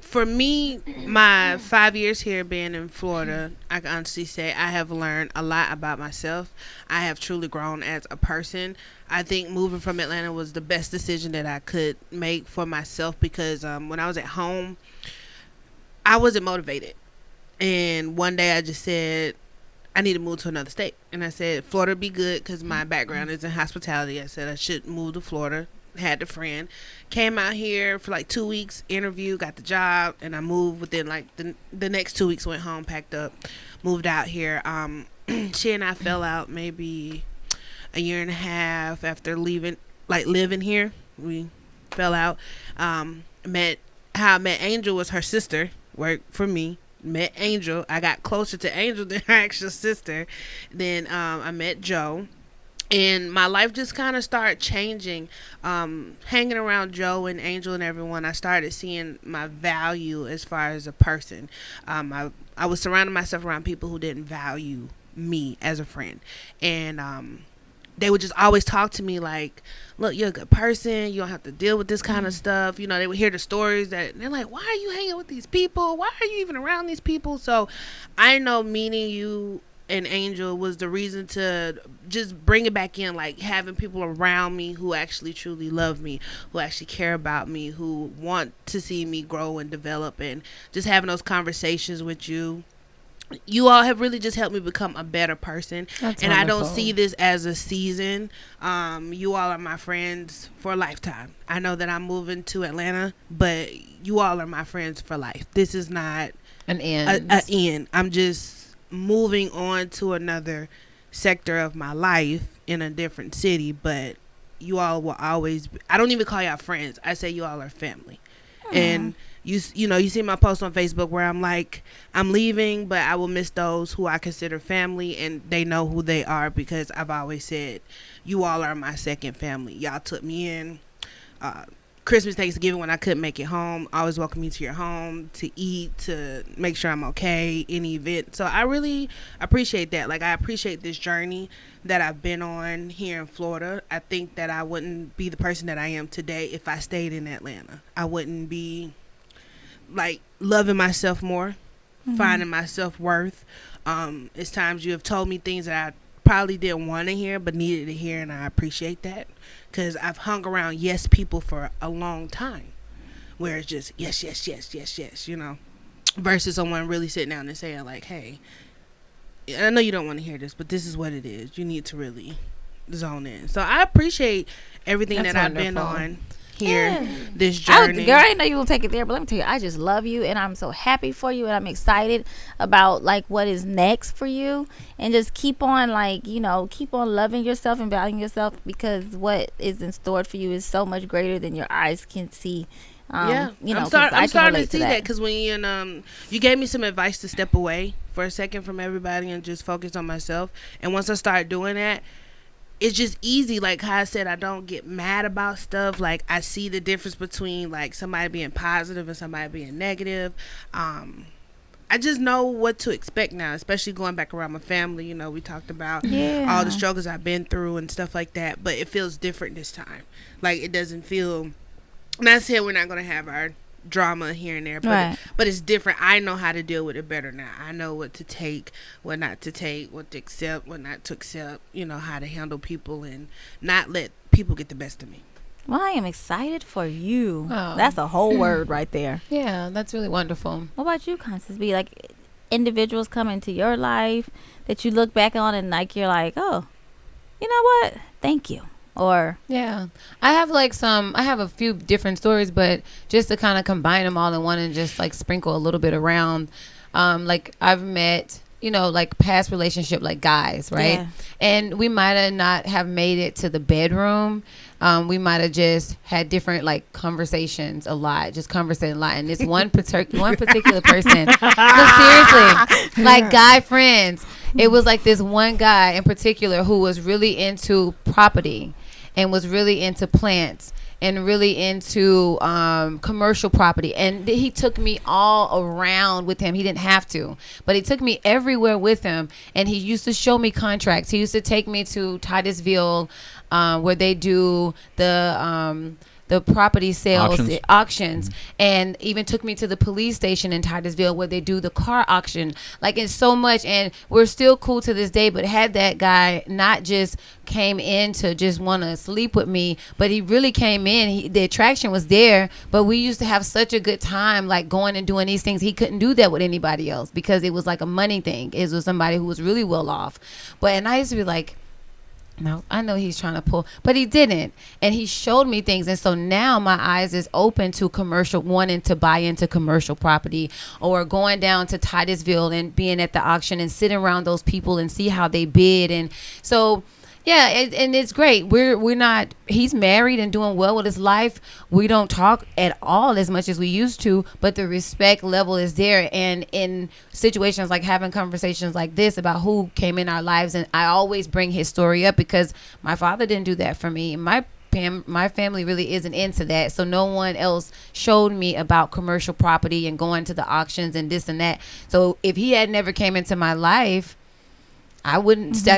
for me, my 5 years here being in Florida, I can honestly say I have learned a lot about myself. I have truly grown as a person. I think moving from Atlanta was the best decision that I could make for myself because when I was at home, I wasn't motivated. And one day I just said, I need to move to another state. And I said, Florida be good because my background is in hospitality. I said I should move to Florida. Had a friend. Came out here for like 2 weeks, interview, got the job, and I moved within like the next 2 weeks, went home, packed up, moved out here. She and I fell out maybe a year and a half after leaving, like living here. We fell out. How I met Angel was her sister, worked for me. Met Angel. I got closer to Angel than her actual sister. Then I met Joe. And my life just kind of started changing. Hanging around Joe and Angel and everyone, I started seeing my value as far as a person. I was surrounding myself around people who didn't value me as a friend. And they would just always talk to me like, look, you're a good person. You don't have to deal with this kind of stuff. You know, they would hear the stories that they're like, why are you hanging with these people? Why are you even around these people? So I know meeting you and Angel was the reason to just bring it back in, like having people around me who actually truly love me, who actually care about me, who want to see me grow and develop, and just having those conversations with you. You all have really just helped me become a better person.
That's
and
wonderful.
I don't see this as a season. You all are my friends for a lifetime. I know that I'm moving to Atlanta, but you all are my friends for life. This is not
An end.
a end. I'm just moving on to another sector of my life in a different city, but you all will always be, I don't even call y'all friends. I say you all are family. And you know, you see my post on Facebook where I'm like, I'm leaving, but I will miss those who I consider family, and they know who they are because I've always said you all are my second family. Y'all took me in Christmas, Thanksgiving when I couldn't make it home. I always welcome me to your home to eat, to make sure I'm okay, any event. So I really appreciate that. Like, I appreciate this journey that I've been on here in Florida. I think that I wouldn't be the person that I am today if I stayed in Atlanta. I wouldn't be like loving myself more, finding my self-worth. It's times you have told me things that I probably didn't want to hear but needed to hear, and I appreciate that because I've hung around yes people for a long time where it's just yes, you know, versus someone really sitting down and saying like, hey, I know you don't want to hear this, but this is what it is. You need to really zone in. So I appreciate everything
That's
that I've been
wonderful.
on here,
Yeah.
this journey.
Girl, I didn't know you will take it there, but let me tell you, I just love you, and I'm so happy for you, and I'm excited about like what is next for you, and just keep on like, you know, keep on loving yourself and valuing yourself, because what is in store for you is so much greater than your eyes can see.
Yeah,
you know,
I'm
'cause I can
starting to
relate
see that because when you gave me some advice to step away for a second from everybody and just focus on myself, and once I start doing that, it's just easy. Like how I said, I don't get mad about stuff. Like I see the difference between like somebody being positive and somebody being negative. I just know what to expect now, especially going back around my family. You know, we talked about all the struggles I've been through and stuff like that, but it feels different this time. Like it doesn't feel, I'm not saying we're not going to have our drama here and there, but it's different. I know how to deal with it better now. I know what to take, what not to take, what to accept, what not to accept, you know, how to handle people and not let people get the best of me.
Well, I am excited for you.
Oh.
That's a whole word right there.
Yeah, that's really wonderful.
What about you, Constance B? Like individuals come into your life that you look back on and like you're like, oh, you know what? Thank you. Or
Yeah, I have a few different stories, but just to kind of combine them all in one and just like sprinkle a little bit around, like I've met, you know, like past relationship, like guys, right?
Yeah.
And we might have not have made it to the bedroom. We might have just had different like conversations a lot, just conversating a lot. And this one particular person, no, seriously, like guy friends. It was like this one guy in particular who was really into property and was really into plants and really into commercial property. And he took me all around with him. He didn't have to, but he took me everywhere with him. And he used to show me contracts. He used to take me to Titusville, where they do the the property sales auctions
Mm-hmm.
and even took me to the police station in Titusville where they do the car auction. Like, it's so much, and we're still cool to this day. But had that guy not just came in to just want to sleep with me, but he really came in, the attraction was there, but we used to have such a good time, like going and doing these things. He couldn't do that with anybody else because it was like a money thing. It was somebody who was really well off. And I used to be like, no, I know he's trying to pull, but he didn't. And he showed me things. And so now my eyes is open to wanting to buy into commercial property, or going down to Titusville and being at the auction and sitting around those people and see how they bid. And so, yeah, and it's great. We're not, he's married and doing well with his life. We don't talk at all as much as we used to, but the respect level is there. And in situations like having conversations like this about who came in our lives, and I always bring his story up because my father didn't do that for me. My family really isn't into that, so no one else showed me about commercial property and going to the auctions and this and that. So if he had never came into my life, I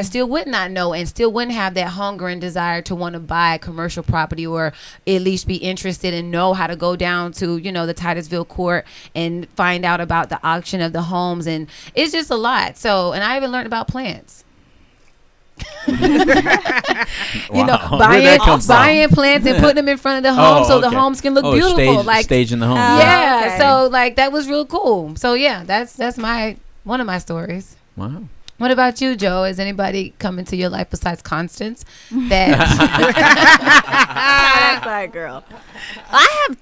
still would not know, and still wouldn't have that hunger and desire to want to buy commercial property, or at least be interested and know how to go down to, the Titusville court and find out about the auction of the homes. And it's just a lot. So, and I even learned about plants.
Where'd that come from?
Buying plants and putting them in front of the home so the homes can look beautiful.
Staging the home.
Yeah. Okay. So like that was real cool. So yeah, that's one of my stories.
Wow.
What about you, Joe? Is anybody come into your life besides Constance? That's
that girl. I have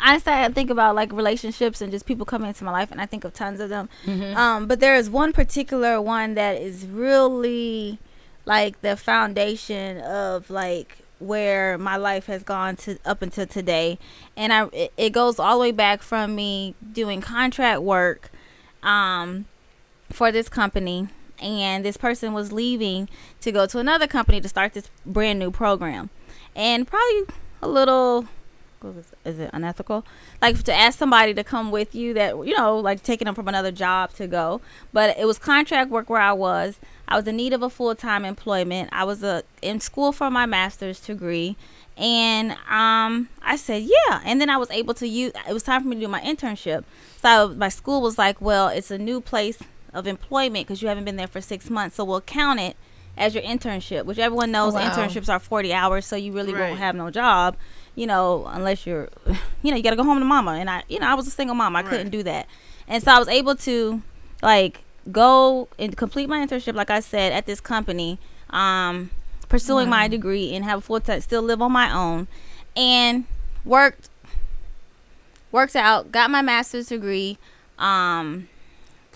honestly, I think about like relationships and just people coming into my life, and I think of tons of them. Mm-hmm. But there is one particular one that is really like the foundation of like where my life has gone to up until today, and it goes all the way back from me doing contract work for this company, and this person was leaving to go to another company to start this brand new program, and probably a little, is it unethical, like to ask somebody to come with you that, like taking them from another job to go. But it was contract work where I was in need of a full-time employment. I was in school for my master's degree, and I said yeah, and then I was able to it was time for me to do my internship. So my school was like, well, it's a new place of employment because you haven't been there for 6 months, so we'll count it as your internship, which everyone knows. Internships are 40 hours, so you really won't have no job, unless you're, you gotta go home to mama. And I was a single mom. I couldn't do that. And so I was able to like go and complete my internship, like I said, at this company, pursuing my degree and have a full-time, still live on my own, and worked out, got my master's degree,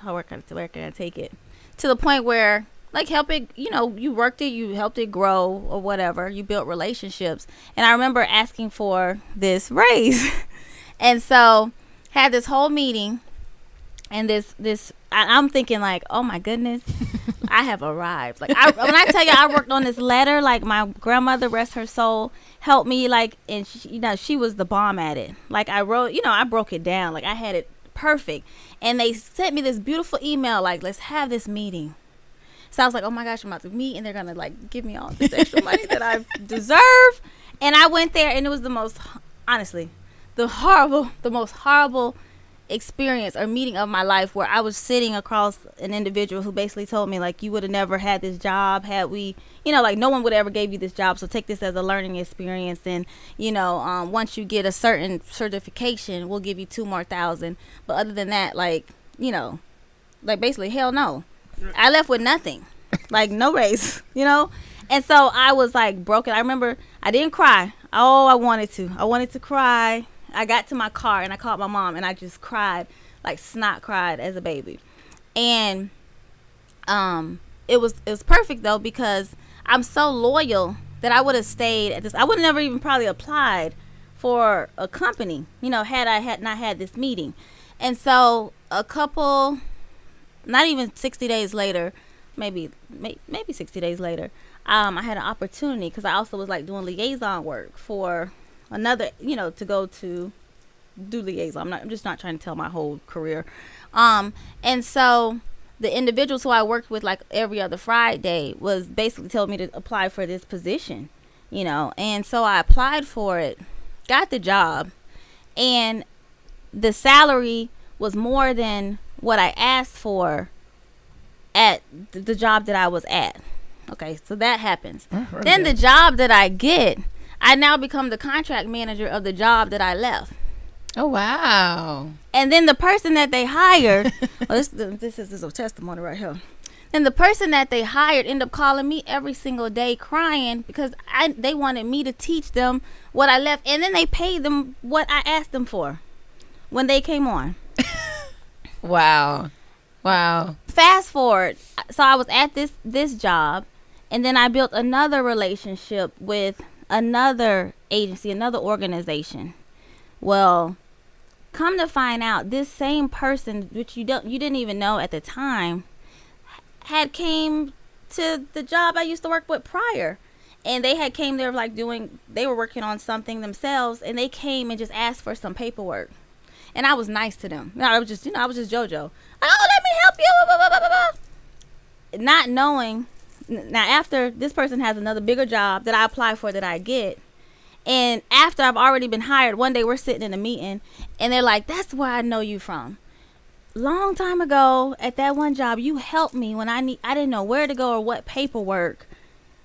where can I take it to the point where like help it, you worked it, you helped it grow or whatever, you built relationships. And I remember asking for this raise and so had this whole meeting, and I'm thinking like, oh my goodness, I have arrived. Like when I tell you I worked on this letter, like my grandmother, rest her soul, helped me, like, and she was the bomb at it. Like I wrote, I broke it down, like I had it perfect, and they sent me this beautiful email like, let's have this meeting. So I was like, oh my gosh, I'm about to meet, and they're gonna like give me all this extra money that I deserve. And I went there, and it was the most horrible experience or meeting of my life, where I was sitting across an individual who basically told me like, you would have never had this job had we, like no one would ever gave you this job, so take this as a learning experience, and once you get a certain certification, we'll give you $2,000 more. But other than that, like basically hell no. I left with nothing, like no raise, and so I was like broken. I remember I didn't cry. Oh, I wanted to cry. I got to my car and I called my mom, and I just cried, like snot cried as a baby. And it was perfect though, because I'm so loyal that I would have stayed at this. I would have never even probably applied for a company, had I had not had this meeting. And so not even 60 days later, maybe 60 days later, I had an opportunity, because I also was like doing liaison work for another, to go to do liaison. I'm just not trying to tell my whole career. And so the individuals who I worked with like every other Friday was basically telling me to apply for this position, and so I applied for it, got the job, and the salary was more than what I asked for at the job that I was at. Okay, so that happens. Then the job that I get, I now become the contract manager of the job that I left.
Oh, wow.
And then the person that they hired, this is a testimony right here. And the person that they hired ended up calling me every single day crying because they wanted me to teach them what I left. And then they paid them what I asked them for when they came on.
Wow.
Fast forward. So I was at this job, and then I built another relationship with another agency, another organization. Well, come to find out, this same person, which you didn't even know at the time, had came to the job I used to work with prior, and they had came there like they were working on something themselves, and they came and just asked for some paperwork, and I was nice to them. I was just JoJo. Oh, let me help you. Blah, blah, blah, blah, blah. Not knowing, now after this person has another bigger job that I apply for that I get. And after I've already been hired, one day we're sitting in a meeting, and they're like, "That's where I know you from. Long time ago at that one job, you helped me when I didn't know where to go or what paperwork,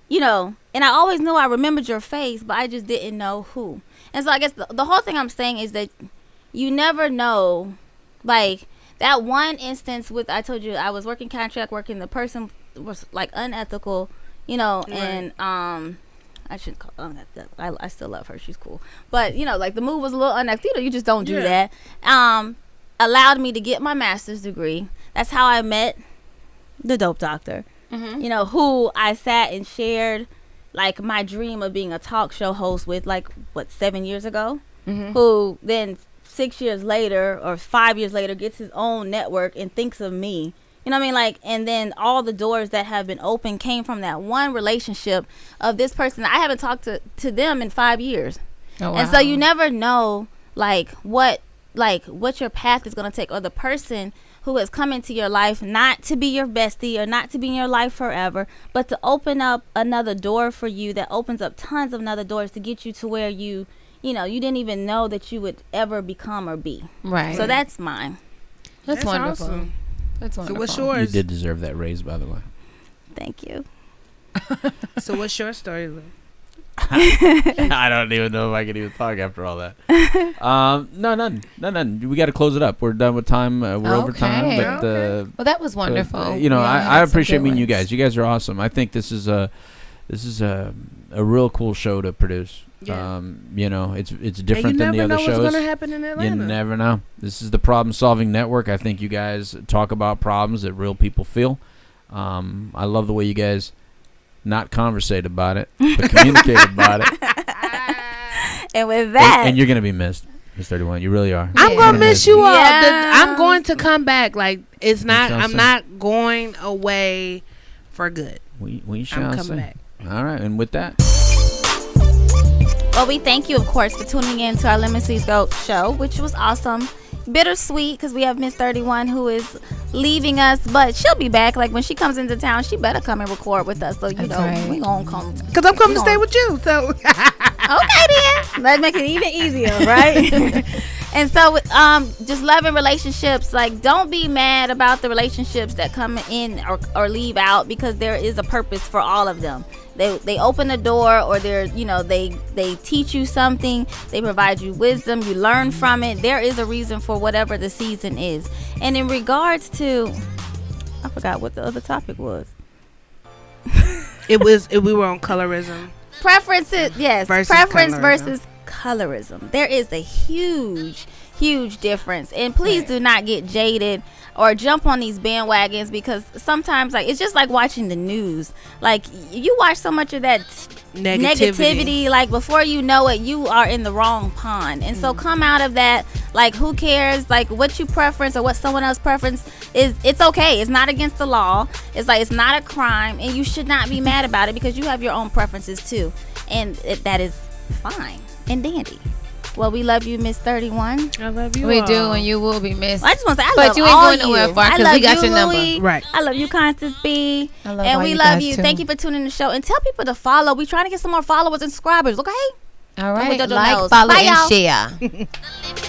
and I always knew I remembered your face, but I just didn't know who." And so I guess the whole thing I'm saying is that you never know, like that one instance with, I told you I was working contract working, the person was like unethical, right. And I shouldn't call unethical. I still love her. She's cool. But, like the move was a little unethical. You just don't do that. Allowed me to get my master's degree. That's how I met the dope doctor. Mm-hmm. Who I sat and shared like my dream of being a talk show host with 7 years ago. Mm-hmm. Who then 6 years later or 5 years later gets his own network and thinks of me. You know what I mean? And then all the doors that have been open came from that one relationship of this person. I haven't talked to them in 5 years. Oh, wow. And so you never know, what your path is going to take, or the person who has come into your life not to be your bestie or not to be in your life forever, but to open up another door for you that opens up tons of other doors to get you to where you didn't even know that you would ever become or be. Right. So that's mine.
That's wonderful.
Awesome.
That's wonderful.
So what's yours?
You did deserve that raise, by the way.
Thank you.
So what's your story, Lou?
I don't even know if I can even talk after all that. No, none. We got to close it up. We're done with time. We're over time. But,
well, that was wonderful.
I appreciate meeting you guys. You guys are awesome. I think this is a real cool show to produce. Yeah. It's different than the other shows.
You never know what's going to happen in Atlanta.
You never know. This is the Problem Solving Network. I think you guys talk about problems that real people feel. I love the way you guys not conversate about it, but communicate about it.
And with that,
and you're gonna be missed, Miss 31. You really are.
I'm gonna miss you all. I'm going to come back. It's not. I'm not going away for good.
We shall
I'm coming
see.
Back.
All right, and with that.
Well, we thank you, of course, for tuning in to our Lemon Seeds Go show, which was awesome. Bittersweet because we have Miss 31 who is leaving us, but she'll be back. When she comes into town, she better come and record with us. So we gonna come
because I'm coming to stay with you. So
okay then, let's make it even easier, right? And so, just loving relationships. Don't be mad about the relationships that come in or leave out, because there is a purpose for all of them. They open the door, or they teach you something. They provide you wisdom. You learn from it. There is a reason for whatever the season is. And in regards to, I forgot what the other topic was.
we were on colorism.
Preferences, yes. Preference
colorism.
versus colorism. There is a huge difference, and please do not get jaded or jump on these bandwagons, because sometimes it's just like watching the news. You watch so much of that negativity, before you know it, you are in the wrong pond. And so come out of that. Who cares what you preference or what someone else preference is? It's okay. It's not against the law. It's not a crime, and you should not be mad about it, because you have your own preferences too, and that is fine and dandy. Well, we love you, Miss 31.
I love you.
We
all.
do, and you will be missed.
I just want to say, I
but
love
you ain't
all
going nowhere
you.
far, because we got your number.
Louis.
Right.
I love you, Constance B.
I love
and
all
we
you
love
guys
you.
too.
Thank you for tuning in the show, and tell people to follow. We're trying to get some more followers and subscribers. Okay.
All right.
JoJo
Like,
Knows.
follow,
Bye,
and
y'all.
share.